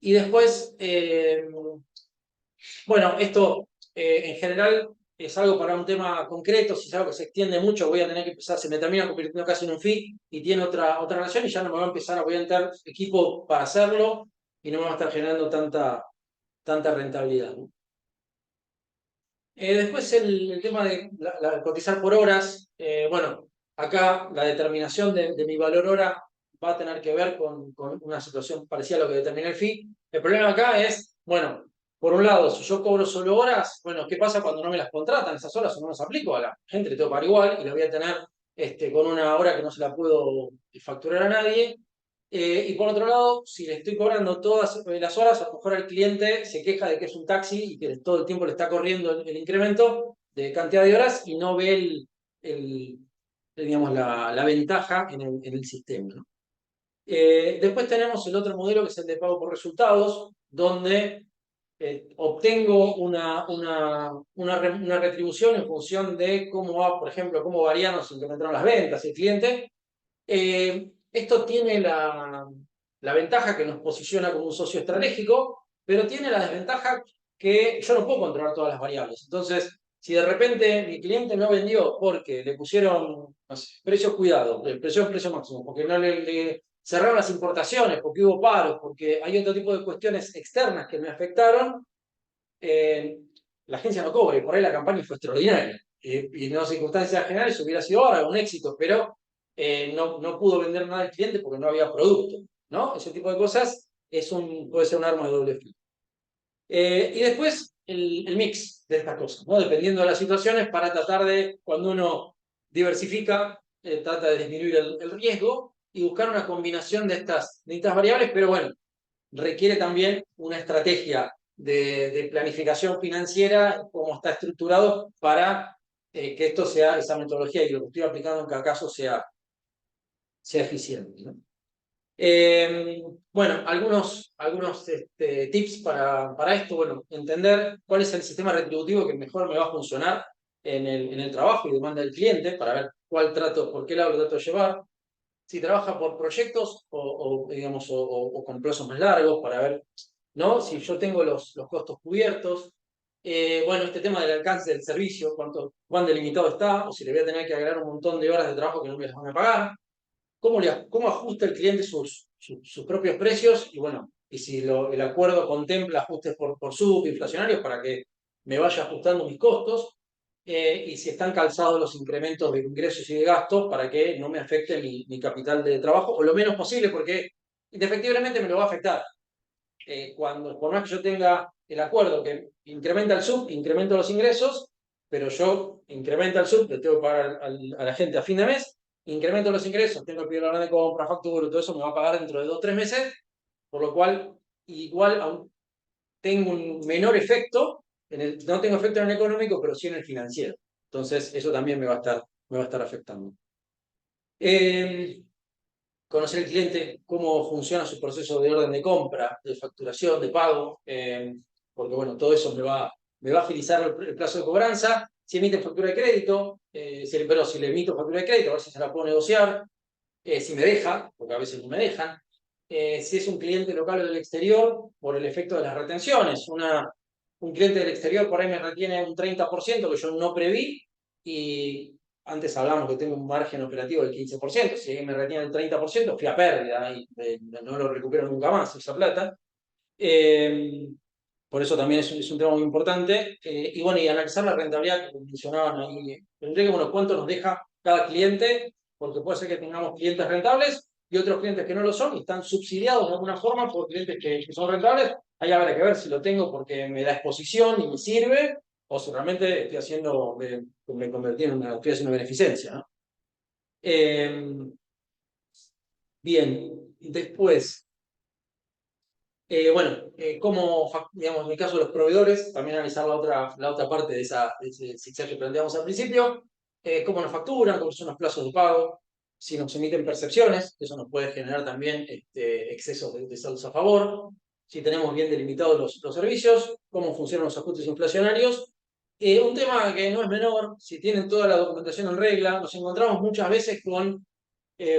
Y después, bueno, esto en general es algo para un tema concreto. Si es algo que se extiende mucho, voy a tener que empezar, se me termina convirtiendo casi en un fee y tiene otra relación, y ya no me va a empezar, voy a entrar equipo para hacerlo y no me va a estar generando tanta rentabilidad, ¿no? Después el tema de cotizar por horas. Bueno, acá la determinación de mi valor hora va a tener que ver con una situación parecida a lo que determina el fee. El problema acá es, bueno, por un lado, si yo cobro solo horas, bueno, ¿qué pasa cuando no me las contratan esas horas o no las aplico? A la gente le tengo que pagar igual y la voy a tener con una hora que no se la puedo facturar a nadie. Y por otro lado, si le estoy cobrando todas las horas, a lo mejor el cliente se queja de que es un taxi y que todo el tiempo le está corriendo el incremento de cantidad de horas y no ve digamos, la ventaja en el sistema, ¿no? Después tenemos el otro modelo, que es el de pago por resultados, donde obtengo una retribución en función de cómo va, por ejemplo, cómo varían o se incrementaron las ventas, el cliente. Esto tiene la ventaja que nos posiciona como un socio estratégico, pero tiene la desventaja que yo no puedo controlar todas las variables. Entonces, si de repente mi cliente no vendió porque le pusieron, no sé, precios cuidados, el precio máximo, porque no le cerraron las importaciones, porque hubo paros, porque hay otro tipo de cuestiones externas que me afectaron, la agencia no cobra, y por ahí la campaña fue extraordinaria. Y en las circunstancias generales hubiera sido ahora un éxito, pero no pudo vender nada al cliente porque no había producto, ¿no? Ese tipo de cosas puede ser un arma de doble filo. Y después el mix de estas cosas, ¿no? Dependiendo de las situaciones, para tratar de, cuando uno diversifica, trata de disminuir el riesgo y buscar una combinación de estas variables, pero bueno, requiere también una estrategia de planificación financiera, cómo está estructurado para que esto sea, esa metodología y lo que estoy aplicando en cada caso sea eficiente, ¿no? Bueno, algunos tips para esto. Bueno, entender cuál es el sistema retributivo que mejor me va a funcionar en el trabajo y demanda del cliente para ver cuál trato, por qué lado lo trato de llevar. Si trabaja por proyectos digamos, o con plazos más largos para ver, ¿no? Si yo tengo los costos cubiertos. Bueno, este tema del alcance del servicio, cuán delimitado está, o si le voy a tener que agregar un montón de horas de trabajo que no me las van a pagar. Cómo ajusta el cliente sus propios precios y bueno, y si el acuerdo contempla ajustes por subinflacionarios para que me vaya ajustando mis costos, y si están calzados los incrementos de ingresos y de gastos para que no me afecte mi capital de trabajo, o lo menos posible, porque indefectiblemente me lo va a afectar. Por más que yo tenga el acuerdo que incrementa el sub, incremento los ingresos, pero yo incremento el sub, le tengo que pagar a la gente a fin de mes, incremento los ingresos, tengo que pedir la orden de compra, factura, todo eso me va a pagar dentro de 2 o 3 meses, por lo cual igual aún tengo un menor efecto, no tengo efecto en el económico, pero sí en el financiero. Entonces eso también me va a estar afectando. Conocer el cliente, cómo funciona su proceso de orden de compra, de facturación, de pago, porque bueno, todo eso me va a agilizar el plazo de cobranza. Si emite factura de crédito, pero si le emito factura de crédito, a ver si se la puedo negociar, si me deja, porque a veces no me dejan, si es un cliente local o del exterior, por el efecto de las retenciones. Un cliente del exterior por ahí me retiene un 30% que yo no preví, y antes hablamos que tengo un margen operativo del 15%, si me retiene el 30%, fui a pérdida y no lo recupero nunca más esa plata. Por eso también es un tema muy importante. Y bueno, y analizar la rentabilidad que mencionaban ahí. Tendría que, bueno, cuánto nos deja cada cliente, porque puede ser que tengamos clientes rentables y otros clientes que no lo son y están subsidiados de alguna forma por clientes que son rentables. Ahí habrá que ver si lo tengo porque me da exposición y me sirve, o si realmente me convertí estoy haciendo beneficencia, ¿no? Bien, después. Bueno, digamos, en el caso de los proveedores, también analizar la otra parte de ese zigzag que planteamos al principio, cómo nos facturan, cómo son los plazos de pago, si nos emiten percepciones, eso nos puede generar también excesos de saldos a favor, si tenemos bien delimitados los servicios, cómo funcionan los ajustes inflacionarios. Un tema que no es menor, si tienen toda la documentación en regla, nos encontramos muchas veces con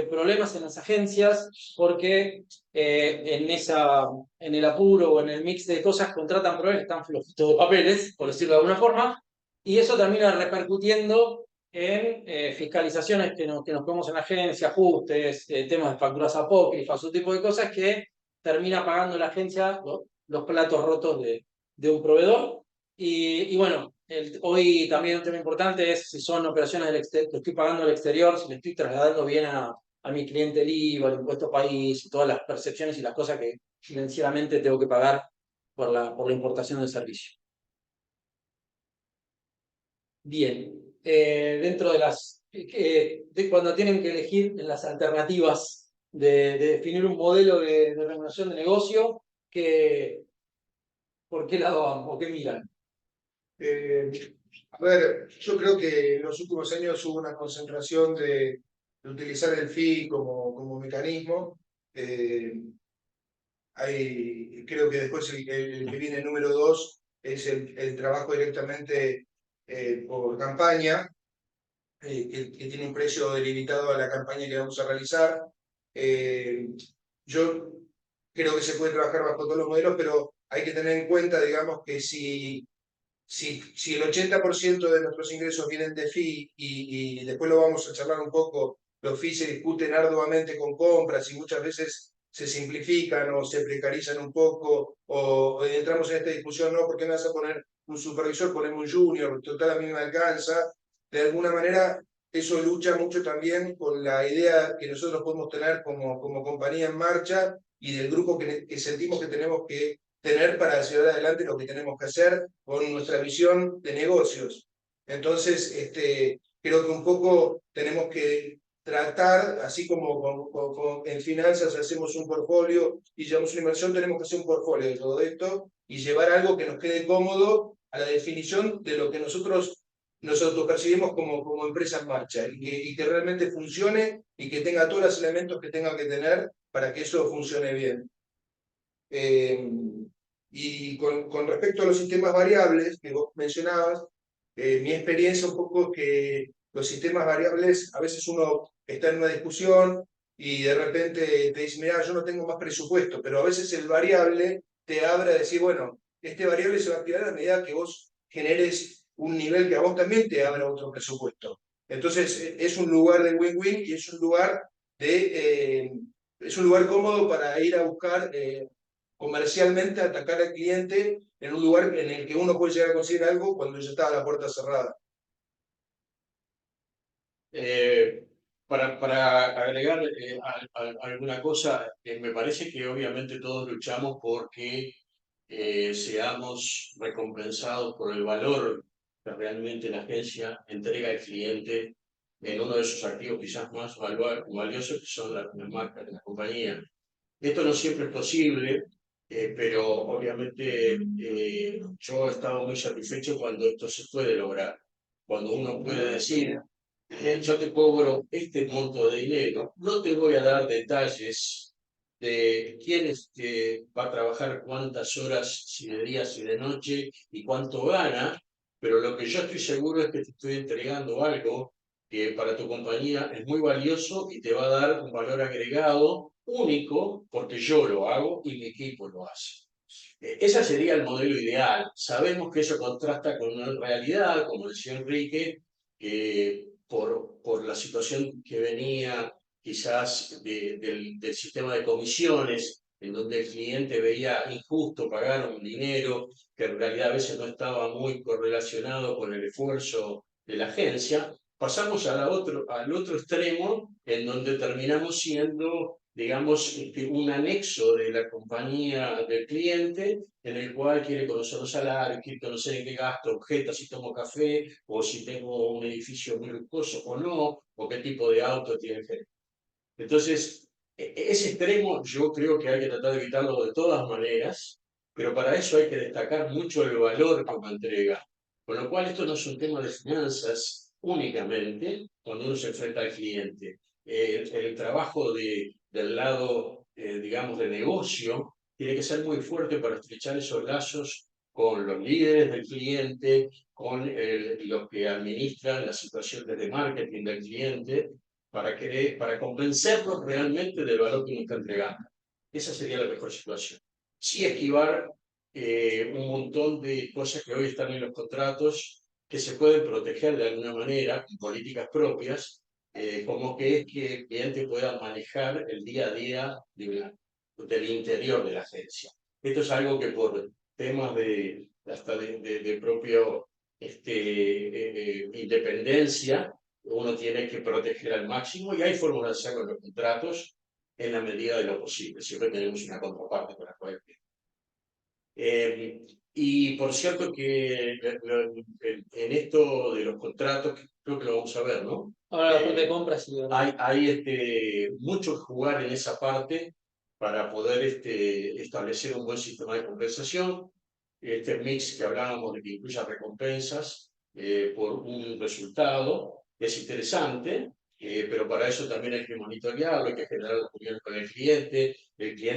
problemas en las agencias porque en el apuro o en el mix de cosas contratan proveedores que están flojitos de papeles, por decirlo de alguna forma, y eso termina repercutiendo en fiscalizaciones que nos ponemos en la agencia, ajustes, temas de facturas apócrifas, un tipo de cosas que termina pagando la agencia los platos rotos de un proveedor. Y bueno, hoy también un tema importante es si son operaciones del exterior, que estoy pagando al exterior, si le estoy trasladando bien a mi cliente el IVA, el impuesto país, y todas las percepciones y las cosas que financieramente tengo que pagar por la importación del servicio. Bien, dentro de cuando tienen que elegir en las alternativas de definir un modelo de remuneración de negocio, ¿por qué lado van o qué miran? A ver, yo creo que en los últimos años hubo una concentración de utilizar el fee como mecanismo. Creo que después el que viene número 2 es el trabajo directamente por campaña, que tiene un precio delimitado a la campaña que vamos a realizar. Yo creo que se puede trabajar bajo todos los modelos, pero hay que tener en cuenta, digamos, que si el 80% de nuestros ingresos vienen de fee y después lo vamos a charlar un poco, los fees se discuten arduamente con compras y muchas veces se simplifican o se precarizan un poco, o entramos en esta discusión, no, ¿por qué me vas a poner un supervisor? Ponemos un junior, total a mí me alcanza. De alguna manera eso lucha mucho también con la idea que nosotros podemos tener como compañía en marcha y del grupo que sentimos que tenemos que tener para llevar adelante lo que tenemos que hacer con nuestra visión de negocios. Entonces, creo que un poco tenemos que tratar, así como en finanzas hacemos un portfolio y llevamos una inversión, tenemos que hacer un portfolio de todo esto y llevar algo que nos quede cómodo a la definición de lo que nosotros nos autopercibimos como empresa en marcha y que realmente funcione y que tenga todos los elementos que tenga que tener para que eso funcione bien. Y con respecto a los sistemas variables que vos mencionabas, mi experiencia un poco es que los sistemas variables, a veces uno está en una discusión y de repente te dice, mira, yo no tengo más presupuesto, pero a veces el variable te abre a decir, bueno, este variable se va a activar a medida que vos generes un nivel que a vos también te abra otro presupuesto. Entonces, es un lugar de win-win y es un lugar es un lugar cómodo para ir a buscar comercialmente, atacar al cliente en un lugar en el que uno puede llegar a conseguir algo cuando ya está la puerta cerrada. Para agregar alguna cosa, me parece que obviamente todos luchamos porque seamos recompensados por el valor que realmente la agencia entrega al cliente en uno de sus activos quizás más valiosos, que son las marcas de la compañía. Esto no siempre es posible, pero obviamente yo he estado muy satisfecho cuando esto se puede lograr. Cuando uno puede decir, yo te cobro este monto de dinero, no te voy a dar detalles de quién va a trabajar cuántas horas, si de día, si de noche, y cuánto gana, pero lo que yo estoy seguro es que te estoy entregando algo que para tu compañía es muy valioso y te va a dar un valor agregado único, porque yo lo hago y mi equipo lo hace. Ese sería el modelo ideal. Sabemos que eso contrasta con una realidad, como decía Enrique, que por la situación que venía quizás del sistema de comisiones, en donde el cliente veía injusto pagar un dinero que en realidad a veces no estaba muy correlacionado con el esfuerzo de la agencia, pasamos al otro extremo, en donde terminamos siendo, digamos, un anexo de la compañía del cliente, en el cual quiere conocer los salarios, quiere conocer en qué gasto, objeta si tomo café, o si tengo un edificio muy lujoso o no, o qué tipo de auto tiene el gerente. Entonces, ese extremo yo creo que hay que tratar de evitarlo de todas maneras, pero para eso hay que destacar mucho el valor que uno entrega. Con lo cual, esto no es un tema de finanzas únicamente cuando uno se enfrenta al cliente. El trabajo del lado, digamos, de negocio tiene que ser muy fuerte para estrechar esos lazos con los líderes del cliente, con los que administran las situaciones de marketing del cliente, para convencerlos realmente del valor que uno está entregando. Esa sería la mejor situación. Sí esquivar un montón de cosas que hoy están en los contratos que se pueden proteger de alguna manera, con políticas propias, como que es que el cliente pueda manejar el día a día del interior de la agencia. Esto es algo que por temas hasta de propio independencia, uno tiene que proteger al máximo y hay formas de hacerlo en los contratos en la medida de lo posible. Siempre tenemos una contraparte con la cual. Y por cierto que en esto de los contratos, creo que lo vamos a ver, ¿no? Ahora la parte de compras sí. Hay mucho que jugar en esa parte para poder establecer un buen sistema de compensación. Este mix que hablábamos de que incluya recompensas por un resultado es interesante, pero para eso también hay que monitorearlo, hay que generar opinión con el cliente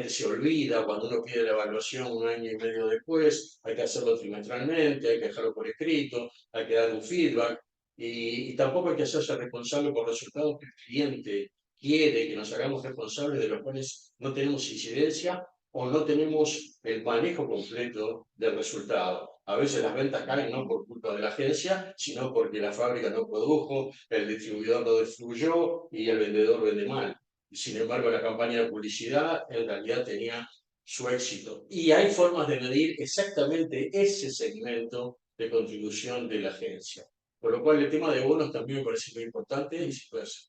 se olvida, cuando uno pide la evaluación un año y medio después, hay que hacerlo trimestralmente, hay que dejarlo por escrito, hay que dar un feedback, y tampoco hay que hacerse responsable por resultados que el cliente quiere que nos hagamos responsables de los cuales no tenemos incidencia o no tenemos el manejo completo del resultado. A veces las ventas caen no por culpa de la agencia, sino porque la fábrica no produjo, el distribuidor no distribuyó y el vendedor vende mal. Sin embargo, la campaña de publicidad en realidad tenía su éxito. Y hay formas de medir exactamente ese segmento de contribución de la agencia. Por lo cual el tema de bonos también me parece muy importante y se puede hacer.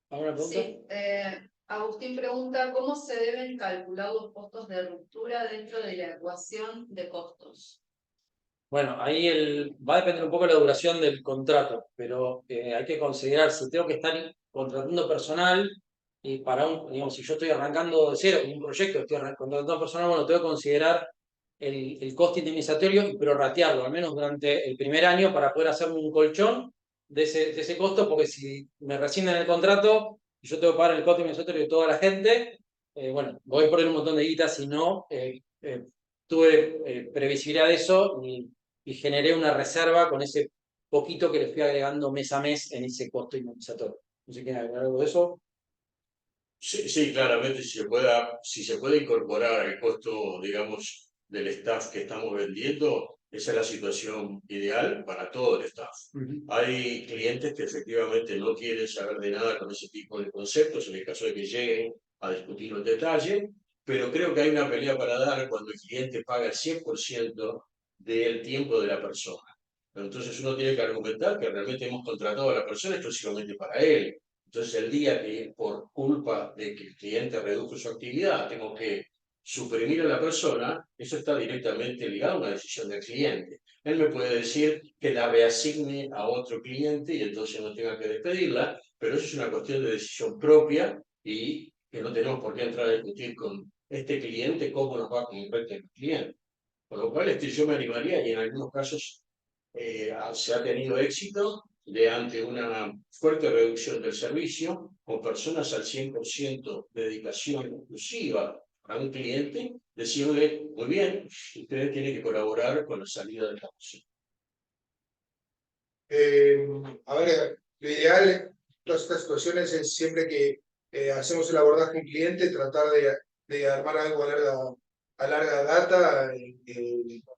¿Alguna pregunta? Sí, Agustín pregunta, ¿cómo se deben calcular los costos de ruptura dentro de la ecuación de costos? Bueno, ahí va a depender un poco de la duración del contrato, pero hay que considerar si tengo que estar contratando personal y digamos, si yo estoy arrancando de cero un proyecto, estoy contratando personal, bueno, tengo que considerar el coste indemnizatorio y prorratearlo, al menos durante el primer año, para poder hacerme un colchón de ese costo, porque si me rescinden el contrato y yo tengo que pagar el coste indemnizatorio de toda la gente, bueno, voy a poner un montón de guita, si no, tuve previsibilidad de eso y generé una reserva con ese poquito que le fui agregando mes a mes en ese costo inmunizatorio. No sé quién agregar algo de eso. Sí, sí, claramente si se puede incorporar al costo, digamos, del staff que estamos vendiendo, esa es la situación ideal para todo el staff. Hay clientes que efectivamente no quieren saber de nada con ese tipo de conceptos, en el caso de que lleguen a discutirlo en detalle, pero creo que hay una pelea para dar cuando el cliente paga el 100% del tiempo de la persona. Entonces uno tiene que argumentar que realmente hemos contratado a la persona exclusivamente para él. Entonces, el día que por culpa de que el cliente redujo su actividad, tengo que suprimir a la persona, eso está directamente ligado a una decisión del cliente. Él me puede decir que la reasigne a otro cliente y entonces no tenga que despedirla, pero eso es una cuestión de decisión propia y que no tenemos por qué entrar a discutir con este cliente cómo nos va a comunicar el cliente. Por lo cual, yo me animaría y en algunos casos se ha tenido éxito de ante una fuerte reducción del servicio, con personas al 100% de dedicación exclusiva a un cliente, decirle, muy bien, ustedes tienen que colaborar con la salida de la opción. A ver, lo ideal en todas estas situaciones es siempre que hacemos el abordaje en cliente, tratar de armar algo a larga data,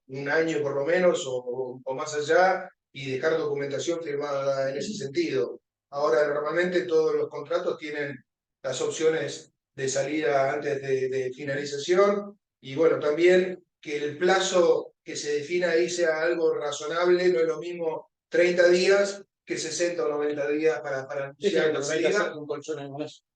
un año por lo menos o más allá, y dejar documentación firmada en ese sentido. Ahora, normalmente todos los contratos tienen las opciones de salida antes de finalización, y bueno, también que el plazo que se defina ahí sea algo razonable, no es lo mismo 30 días que 60 o 90 días para anunciar la salida,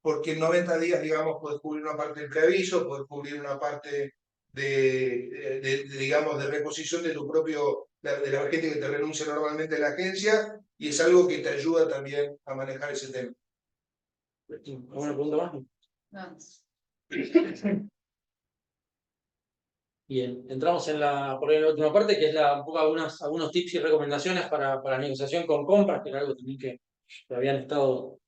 porque en 90 días, digamos, puedes cubrir una parte del preaviso, puedes cubrir una parte digamos, de reposición de tu propio, de la gente que te renuncia normalmente a la agencia, y es algo que te ayuda también a manejar ese tema. ¿Alguna pregunta más? No. Bien, entramos por la última parte, que es un poco algunos tips y recomendaciones para negociación con compras, que era algo también que habían estado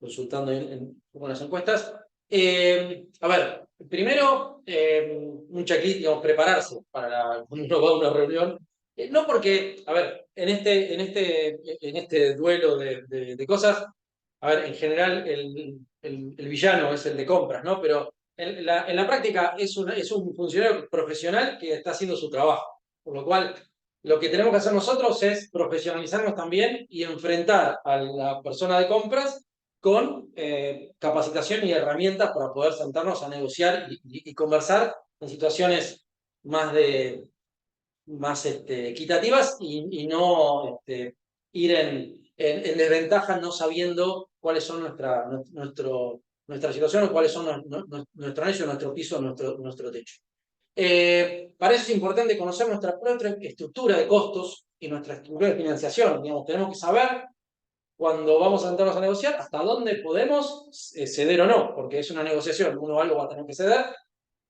consultando en las encuestas. A ver, primero, un checklist, digamos, prepararse para cuando uno va a una reunión. No porque, a ver, en este duelo de cosas, a ver, en general el villano es el de compras, ¿no? Pero en la práctica es un funcionario profesional que está haciendo su trabajo. Por lo cual, lo que tenemos que hacer nosotros es profesionalizarnos también y enfrentar a la persona de compras con capacitación y herramientas para poder sentarnos a negociar y conversar en situaciones más equitativas y no ir en desventaja no sabiendo cuáles son nuestra situación o cuáles son nuestro anillo, nuestro piso, nuestro techo. Para eso es importante conocer nuestra propia estructura de costos y nuestra estructura de financiación. Digamos, tenemos que saber cuando vamos a sentarnos a negociar hasta dónde podemos ceder o no, porque es una negociación, uno algo va a tener que ceder.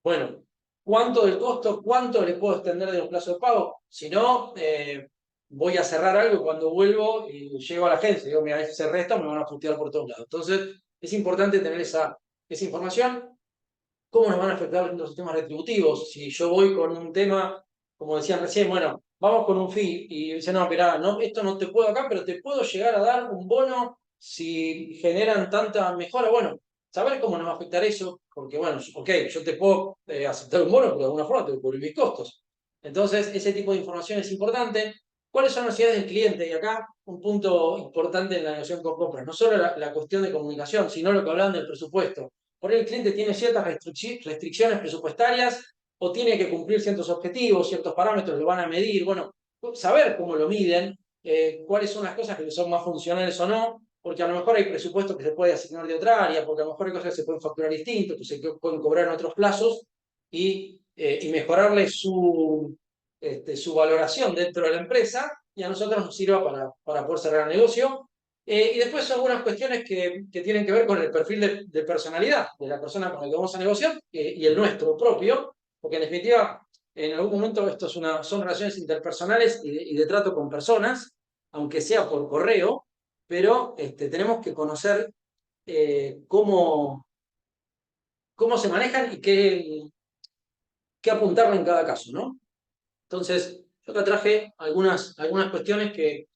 Bueno, ¿cuánto del costo, cuánto le puedo extender de un plazo de pago? Si no, voy a cerrar algo y cuando vuelvo y llego a la agencia, digo, mira, cerré esto, me van a putear por todos lados. Entonces, es importante tener esa información. ¿Cómo nos van a afectar los sistemas retributivos? Si yo voy con un tema, como decían recién, bueno, vamos con un fee y dicen, no, mirá, no, esto no te puedo acá, pero te puedo llegar a dar un bono si generan tanta mejora. Bueno, saber cómo nos va a afectar eso, porque bueno, ok, yo te puedo aceptar un bono, pero de alguna forma tengo que cubrir mis costos. Entonces, ese tipo de información es importante. ¿Cuáles son las necesidades del cliente? Y acá un punto importante en la negociación con compras, no solo la cuestión de comunicación, sino lo que hablan del presupuesto. Por ahí el cliente tiene ciertas restricciones presupuestarias o tiene que cumplir ciertos objetivos, ciertos parámetros, lo van a medir. Bueno, saber cómo lo miden, cuáles son las cosas que son más funcionales o no, porque a lo mejor hay presupuesto que se puede asignar de otra área, porque a lo mejor hay cosas que se pueden facturar distinto, que se pueden cobrar en otros plazos y mejorarle su valoración dentro de la empresa y a nosotros nos sirva para poder cerrar el negocio. Y después algunas cuestiones que tienen que ver con el perfil de personalidad de la persona con la que vamos a negociar y el nuestro propio, porque en definitiva, en algún momento esto son relaciones interpersonales y de trato con personas, aunque sea por correo, pero tenemos que conocer cómo cómo se manejan y qué apuntarle en cada caso, ¿no? Entonces, yo acá traje algunas cuestiones que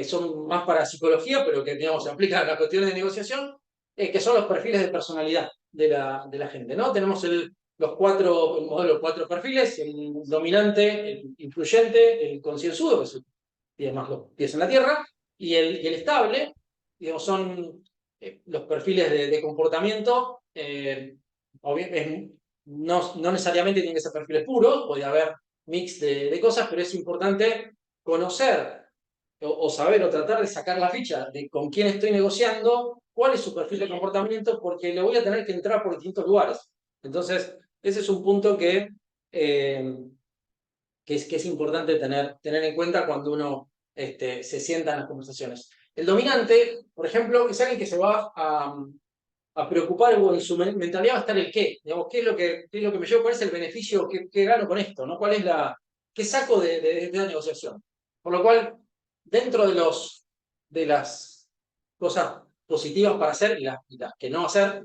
son más para psicología, pero que, digamos, se aplican a las cuestiones de negociación, que son los perfiles de personalidad de la gente, ¿no? Tenemos el modelo de 4 perfiles: el dominante, el influyente, el concienzudo, que tiene más los pies en la tierra, y el estable, digamos, son los perfiles de comportamiento. No necesariamente tienen que ser perfiles puros, puede haber mix de cosas, pero es importante conocer o saber o tratar de sacar la ficha de con quién estoy negociando, cuál es su perfil de comportamiento, porque le voy a tener que entrar por distintos lugares. Entonces, ese es un punto que es importante tener en cuenta cuando uno se sienta en las conversaciones. El dominante, por ejemplo, es alguien que se va a preocupar, o en su mentalidad va a estar el qué. Digamos, qué es lo que me llevo, cuál es el beneficio, qué gano con esto, ¿no? ¿Qué saco de la negociación? Por lo cual, dentro de las cosas positivas para hacer y las que no hacer,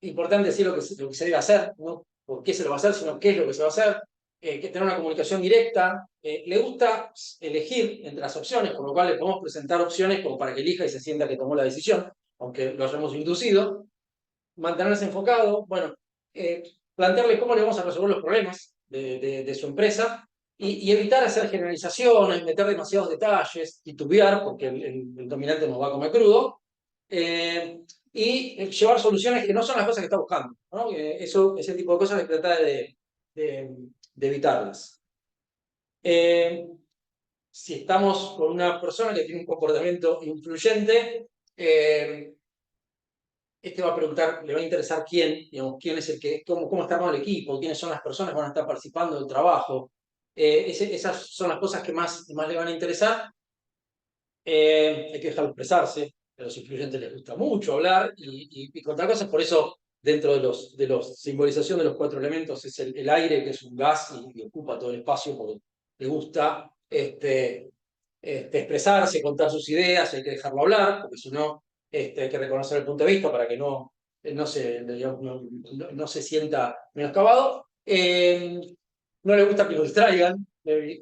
importante decir lo que se debe hacer, no por qué se lo va a hacer, sino qué es lo que se va a hacer, que tener una comunicación directa. Le gusta elegir entre las opciones, por lo cual le podemos presentar opciones como para que elija y se sienta que tomó la decisión, aunque lo hayamos inducido. Mantenerse enfocado, bueno, plantearle cómo le vamos a resolver los problemas de su empresa, y evitar hacer generalizaciones, meter demasiados detalles, titubear, porque el dominante nos va a comer crudo, y llevar soluciones que no son las cosas que está buscando, ¿no? Ese tipo de cosas hay que tratar de evitarlas. Si estamos con una persona que tiene un comportamiento influyente, va a preguntar, le va a interesar quién es cómo está armado el equipo, quiénes son las personas que van a estar participando del trabajo. Esas son las cosas que más le van a interesar. Hay que dejarlo expresarse. A los influyentes les gusta mucho hablar y contar cosas. Por eso, dentro de los simbolización de los 4 elementos, es el aire, que es un gas y ocupa todo el espacio, porque le gusta expresarse, contar sus ideas. Hay que dejarlo hablar, porque si no, hay que reconocer el punto de vista para que no se sienta menoscabado. No le gusta que lo distraigan,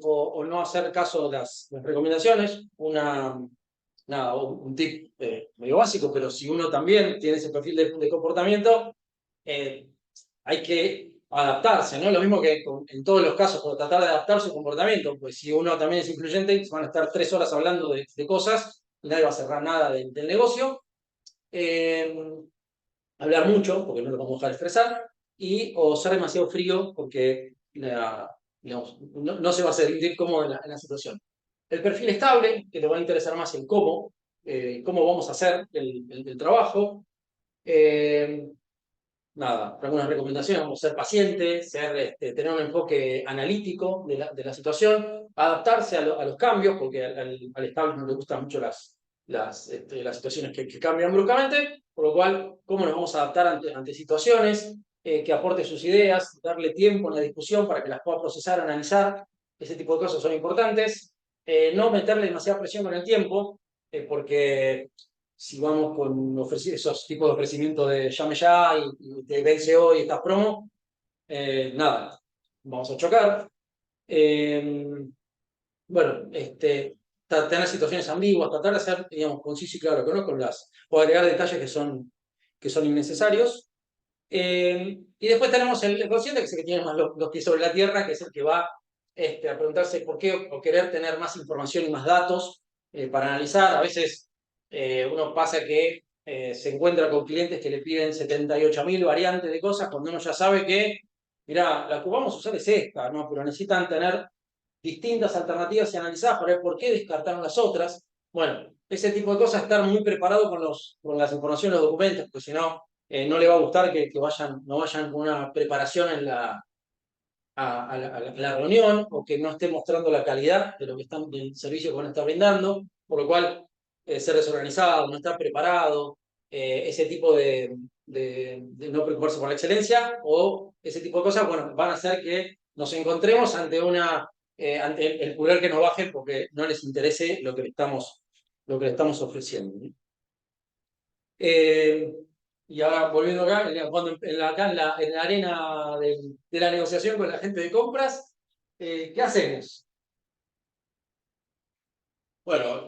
o no hacer caso de las recomendaciones. Un tip medio básico, pero si uno también tiene ese perfil de comportamiento, hay que adaptarse, ¿no? Lo mismo que en todos los casos, por tratar de adaptar su comportamiento, pues si uno también es influyente, van a estar 3 horas hablando de cosas y nadie va a cerrar nada del negocio. Hablar mucho, porque no lo vamos a dejar expresar, o ser demasiado frío, porque no se va a sentir cómodo en la situación. El perfil estable, que le va a interesar más en cómo vamos a hacer el trabajo. Algunas recomendaciones: vamos a ser pacientes, tener un enfoque analítico de la situación, adaptarse a los cambios, porque al estable no le gustan mucho las situaciones que cambian bruscamente, por lo cual, cómo nos vamos a adaptar ante situaciones, que aporte sus ideas, darle tiempo en la discusión para que las pueda procesar, analizar. Ese tipo de cosas son importantes. No meterle demasiada presión con el tiempo, porque si vamos con esos tipos de ofrecimiento de llame ya y te vence hoy, estás promo, vamos a chocar. Bueno, tener situaciones ambiguas, tratar de ser, digamos, conciso y claro, ¿no? O agregar detalles que son innecesarios. Y después tenemos el consciente, que es el que tiene más los pies sobre la tierra, que es el que va a preguntarse por qué, o querer tener más información y más datos para analizar. A veces uno pasa que se encuentra con clientes que le piden 78.000 variantes de cosas, cuando uno ya sabe que, mira, la que vamos a usar es esta, ¿no? Pero necesitan tener distintas alternativas y analizadas para ver por qué descartaron las otras. Bueno, ese tipo de cosas, estar muy preparado con las informaciones, los documentos, porque si no, no le va a gustar que no vayan con una preparación a la reunión, o que no esté mostrando la calidad del servicio que van a estar brindando, por lo cual ser desorganizado, no estar preparado, ese tipo de no preocuparse por la excelencia, o ese tipo de cosas, bueno, van a hacer que nos encontremos ante ante el pulgar que nos baje, porque no les interese lo que le estamos ofreciendo. Y ahora volviendo acá, en la arena de la negociación con la gente de compras, ¿qué hacemos? Bueno,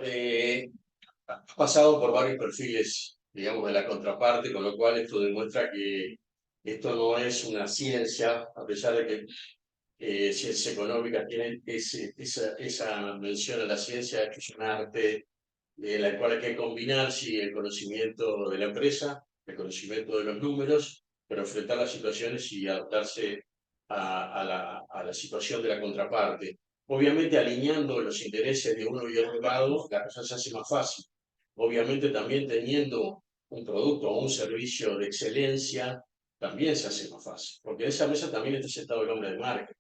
ha pasado por varios perfiles, digamos, de la contraparte, con lo cual esto demuestra que esto no es una ciencia, a pesar de que ciencias económicas tienen esa mención a la ciencia, que es un arte en la cual hay que combinar sí, el conocimiento de la empresa, el conocimiento de los números, pero enfrentar las situaciones y adaptarse a la situación de la contraparte. Obviamente alineando los intereses de uno y otro lado, la cosa se hace más fácil. Obviamente también teniendo un producto o un servicio de excelencia, también se hace más fácil, porque en esa mesa también está sentado el hombre de marketing,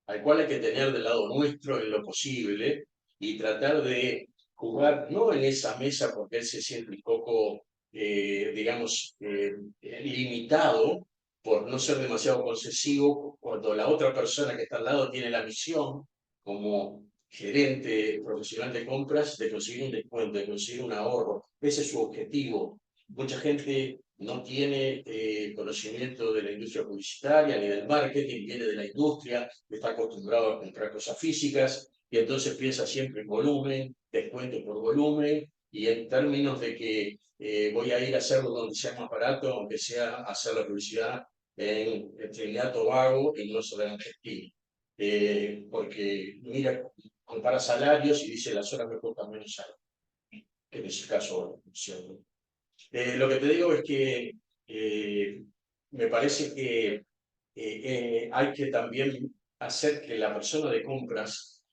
al cual hay que tener del lado nuestro en lo posible y tratar de jugar, no en esa mesa porque él se siente un poco, digamos, limitado por no ser demasiado concesivo, cuando la otra persona que está al lado tiene la misión como gerente profesional de compras de conseguir un descuento, de conseguir un ahorro. Ese es su objetivo. Mucha gente no tiene conocimiento de la industria publicitaria ni del marketing, viene de la industria, está acostumbrado a comprar cosas físicas y entonces piensa siempre en volumen, descuento por volumen y en términos de que voy a ir a hacerlo donde sea más barato, aunque sea hacer la publicidad en Trinidad y Tobago y no solo en Argentina. Porque mira, compara salarios y dice las horas me cuestan menos algo, que en ese caso es cierto. Lo que te digo es que me parece que hay que también hacer que la persona de compras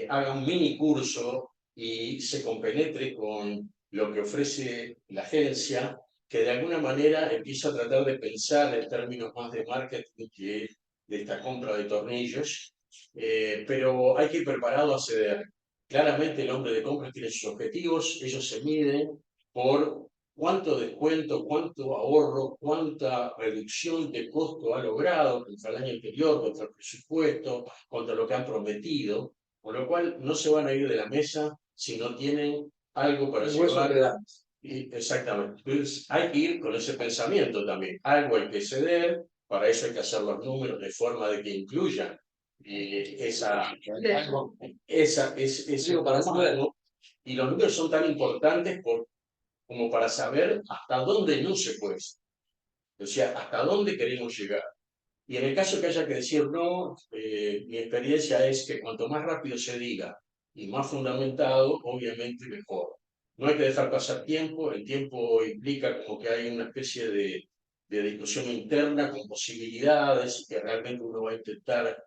haga un mini curso y se compenetre con lo que ofrece la agencia, que de alguna manera empieza a tratar de pensar en términos más de marketing que de esta compra de tornillos, pero hay que ir preparado a ceder. Claramente el hombre de compras tiene sus objetivos, ellos se miden por cuánto descuento, cuánto ahorro, cuánta reducción de costo ha logrado contra el año anterior, contra el presupuesto, contra lo que han prometido, con lo cual no se van a ir de la mesa si no tienen algo para llevar. Exactamente. Entonces hay que ir con ese pensamiento también. Algo hay que ceder, para eso hay que hacer los números de forma de que incluyan ese para ¿no? Y los números son tan importantes como para saber hasta dónde no se puede. O sea, hasta dónde queremos llegar. Y en el caso que haya que decir no, mi experiencia es que cuanto más rápido se diga y más fundamentado, obviamente mejor. No hay que dejar pasar tiempo, el tiempo implica como que hay una especie de discusión interna con posibilidades que realmente uno va a intentar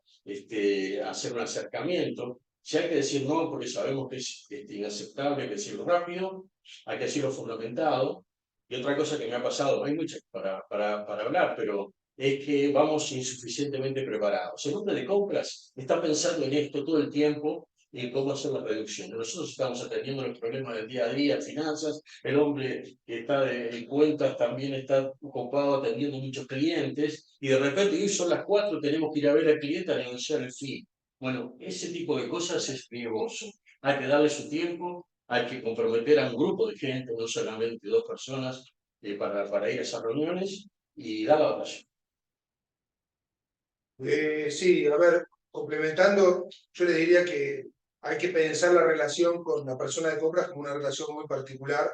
hacer un acercamiento. Si hay que decir no, porque sabemos que es inaceptable, hay que decirlo rápido, hay que decirlo fundamentado. Y otra cosa que me ha pasado, no hay muchas para hablar, pero es que vamos insuficientemente preparados. El hombre de compras está pensando en esto todo el tiempo y cómo hacer la reducción. Nosotros estamos atendiendo los problemas del día a día, finanzas, el hombre que está en cuentas también está ocupado atendiendo muchos clientes y de repente hoy son las 4, tenemos que ir a ver al cliente a negociar el fee. Bueno, ese tipo de cosas es riesgoso. Hay que darle su tiempo, hay que comprometer a un grupo de gente, no solamente 2 personas, para ir a esas reuniones y dar la batalla. Sí, a ver, complementando, yo le diría que hay que pensar la relación con la persona de compras como una relación muy particular,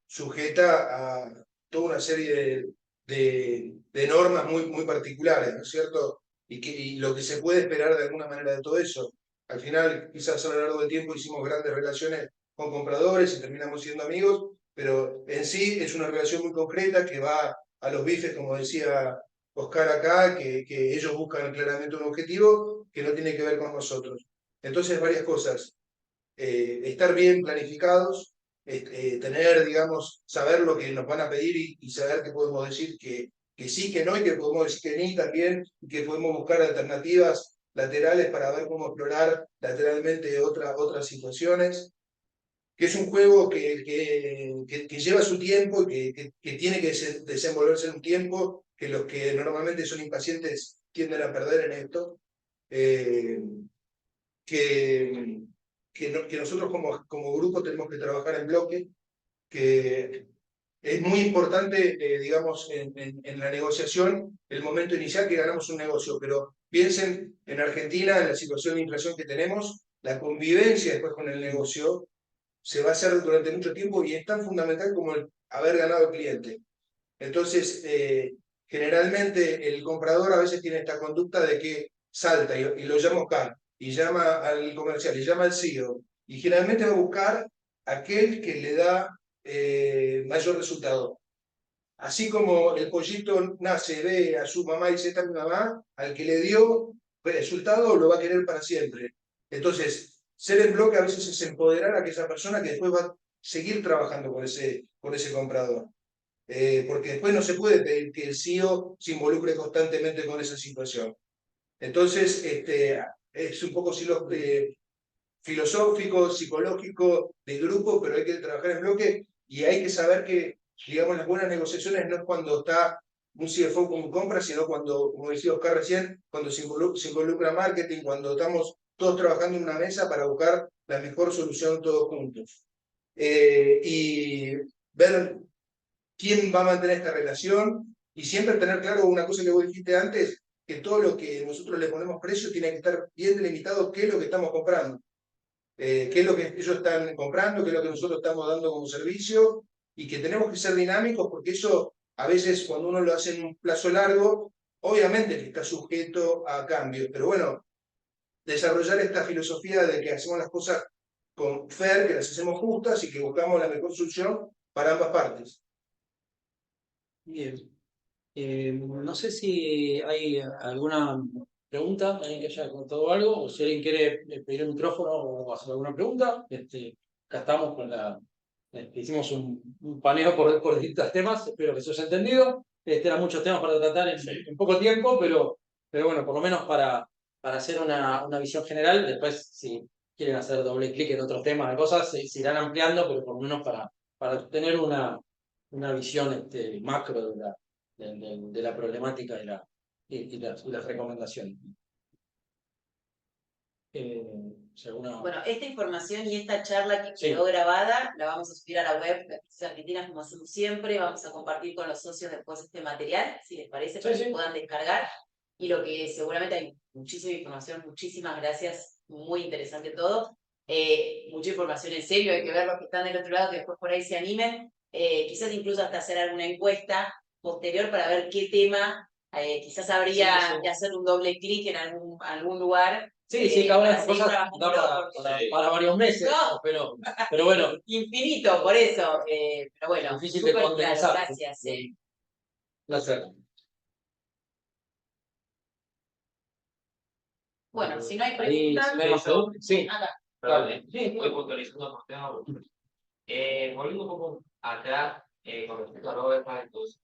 sujeta a toda una serie de normas muy particulares, ¿no es cierto? Y lo que se puede esperar de alguna manera de todo eso. Al final, quizás a lo largo del tiempo hicimos grandes relaciones con compradores y terminamos siendo amigos, pero en sí es una relación muy concreta que va a los bifes, como decía Oscar acá, que ellos buscan claramente un objetivo que no tiene que ver con nosotros. Entonces, varias cosas. Estar bien planificados, tener, digamos, saber lo que nos van a pedir y saber que podemos decir que sí, que no, y que podemos decir que ni también, y que podemos buscar alternativas laterales para ver cómo explorar lateralmente otras situaciones. Que es un juego que lleva su tiempo y que tiene que desenvolverse en un tiempo, que los que normalmente son impacientes tienden a perder en esto, que nosotros como grupo tenemos que trabajar en bloque, que es muy importante, digamos, en la negociación, el momento inicial que ganamos un negocio, pero piensen en Argentina, en la situación de inflación que tenemos, la convivencia después con el negocio se va a hacer durante mucho tiempo y es tan fundamental como el haber ganado al cliente. Entonces, generalmente el comprador a veces tiene esta conducta de que salta y lo llama Oscar, y llama al comercial, y llama al CEO, y generalmente va a buscar aquel que le da mayor resultado. Así como el pollito nace, ve a su mamá y dice, esta es mi mamá, al que le dio el resultado lo va a querer para siempre. Entonces, ser en bloque a veces es empoderar a aquella persona que después va a seguir trabajando con ese comprador. Porque después no se puede pedir que el CEO se involucre constantemente con esa situación. Entonces, es un poco filosófico, psicológico, de grupo, pero hay que trabajar en bloque y hay que saber que, digamos, las buenas negociaciones no es cuando está un CFO con compra, sino cuando, como decía Oscar recién, cuando se involucra marketing, cuando estamos todos trabajando en una mesa para buscar la mejor solución todos juntos. Y ver quién va a mantener esta relación y siempre tener claro una cosa que vos dijiste antes, que todo lo que nosotros le ponemos precio tiene que estar bien delimitado qué es lo que estamos comprando, qué es lo que ellos están comprando, qué es lo que nosotros estamos dando como servicio y que tenemos que ser dinámicos porque eso a veces cuando uno lo hace en un plazo largo, obviamente que está sujeto a cambios, pero bueno, desarrollar esta filosofía de que hacemos las cosas con fair, que las hacemos justas y que buscamos la mejor solución para ambas partes. Bien. No sé si hay alguna pregunta, alguien que haya contado algo, o si alguien quiere pedir el micrófono o hacer alguna pregunta. Acá estamos con hicimos un paneo por distintos temas, espero que se haya entendido. Eran muchos temas para tratar en poco tiempo, pero bueno, por lo menos para hacer una visión general. Después, si quieren hacer doble clic en otros temas de cosas, se irán ampliando, pero por lo menos para tener una visión macro de la problemática y las recomendaciones. Bueno, esta información y esta charla que quedó grabada la vamos a subir a la web de Actrices Argentinas como hacemos siempre. Vamos a compartir con los socios después este material, si les parece, para que puedan descargar. Y lo que seguramente hay muchísima información, muchísimas gracias, muy interesante todo. Mucha información en serio, hay que ver los que están del otro lado, que después por ahí se animen. Quizás incluso hasta hacer alguna encuesta posterior para ver qué tema, quizás habría que hacer un doble clic en algún lugar. Sí, cada una de las cosas da para varios meses, no, pero bueno. Infinito, por eso. Pero bueno, difícil de condensar. Claro, gracias. Placer. Bueno, si no hay preguntas. Sí. Perdón, voy puntualizando por tema. Volviendo un poco atrás, con respecto a los eventos,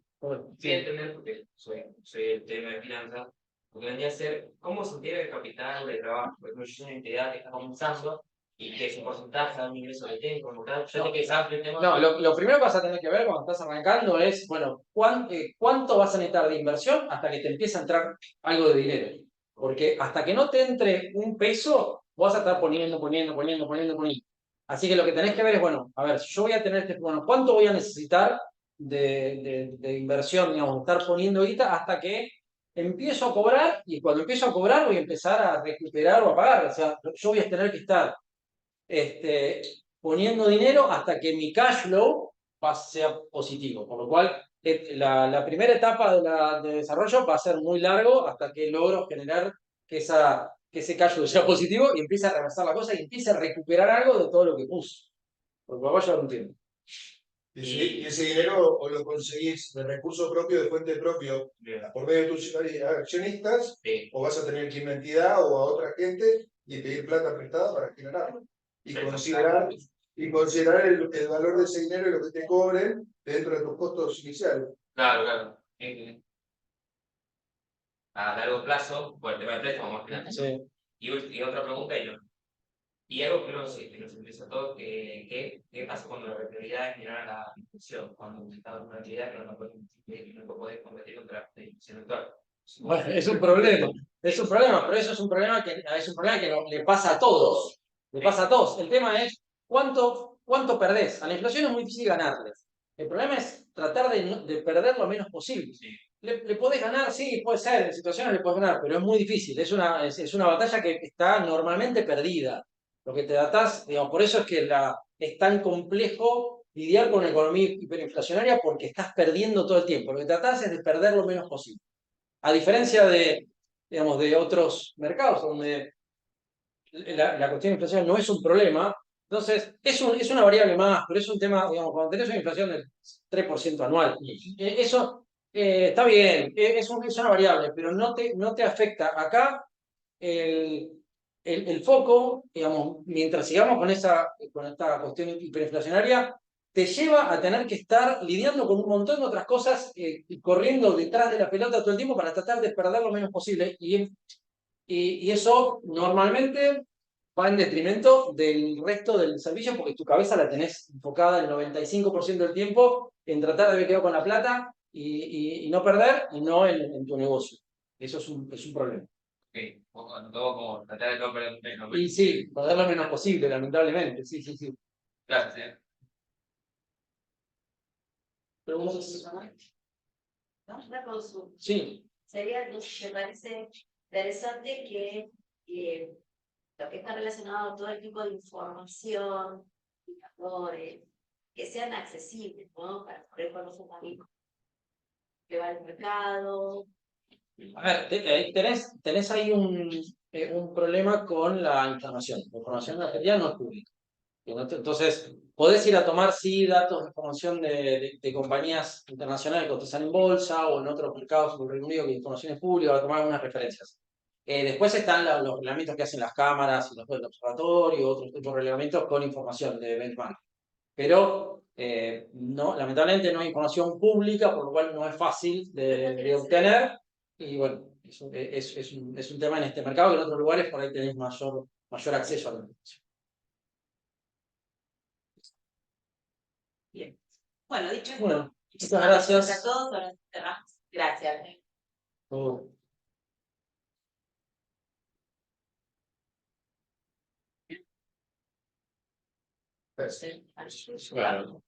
sí entender, porque soy el tema de finanzas, lo que vendría a ser cómo se obtiene el capital de trabajo. Por ejemplo, yo soy una entidad que está comenzando y que su porcentaje de un ingreso que tengo, como tal, yo sé que es amplio el tema. No, lo primero que vas a tener que ver cuando estás arrancando es, bueno, ¿cuánto vas a necesitar de inversión hasta que te empiece a entrar algo de dinero? Porque hasta que no te entre un peso, vas a estar poniendo. Así que lo que tenés que ver es, bueno, a ver, si yo voy a tener ¿cuánto voy a necesitar de inversión, digamos, estar poniendo guita hasta que empiezo a cobrar? Y cuando empiezo a cobrar voy a empezar a recuperar o a pagar. O sea, yo voy a tener que estar poniendo dinero hasta que mi cash flow sea positivo. Por lo cual, la primera etapa de desarrollo va a ser muy largo hasta que logro generar que ese cash flow sea positivo y empiece a reversar la cosa y empiece a recuperar algo de todo lo que puso. Por lo cual ya lo entiendo. Y ese dinero o lo conseguís de recurso propio, de fuente propio, por medio de tus accionistas, o vas a tener que ir a una entidad o a otra gente y pedir plata prestada para generarlo. Y considerar el valor de ese dinero y lo que te cobren dentro de tus costos iniciales. Claro. A largo plazo, por el tema de préstamo más que nada. Sí. Y otra pregunta, y algo que nos interesa a todos, ¿qué pasa cuando la rentabilidad es generar la inversión? Cuando estamos en una actividad que no podés competir contra la inversión actual. Bueno, es un problema, pero eso es un problema que le pasa a todos. Le pasa a todos. El tema es ¿cuánto perdés? A la inflación es muy difícil ganarles. El problema es tratar de perder lo menos posible. Le podés ganar, sí, puede ser, en situaciones le podés ganar, pero es muy difícil. Es una batalla que está normalmente perdida. Lo que te tratás, digamos, por eso es que es tan complejo lidiar con una economía hiperinflacionaria porque estás perdiendo todo el tiempo. Lo que tratás es de perder lo menos posible. A diferencia digamos, de otros mercados donde la cuestión de inflación no es un problema, entonces es una variable más, pero es un tema, digamos, cuando tenés una inflación del 3% anual, eso está bien, es una variable, pero no te afecta. Acá el foco, digamos, mientras sigamos con esta cuestión hiperinflacionaria, te lleva a tener que estar lidiando con un montón de otras cosas, corriendo detrás de la pelota todo el tiempo para tratar de perder lo menos posible. Y eso normalmente va en detrimento del resto del servicio porque tu cabeza la tenés enfocada el 95% del tiempo en tratar de haber quedado con la plata y no perder y no en tu negocio. Eso es un problema. Ok, todo como tratar de no perder menos. Y sí, perder lo menos posible, lamentablemente. Sí, sí, sí. Gracias. Preguntas. ¿No? Una consulta. Sí. Sería, me parece interesante que lo que está relacionado a todo el tipo de información, indicadores, que sean accesibles, ¿no? Para poder conocer también qué va al mercado. A ver, tenés ahí un problema con la información. La información material no es pública. Entonces, podés ir a tomar, sí, datos de información de compañías internacionales que cotizan en bolsa o en otros mercados como el Reino Unido que información es pública, para tomar algunas referencias. Después están los reglamentos que hacen las cámaras y los del observatorio, otros tipos de reglamentos con información de benchmark. Pero no, lamentablemente no hay información pública, por lo cual no es fácil de obtener. Y bueno, es un tema en este mercado que en otros lugares por ahí tenés mayor acceso a la información. Bien. Bueno, dicho esto, Bueno, muchas gracias a todos. Ahora cerramos. Gracias. Oh. Sí. Claro.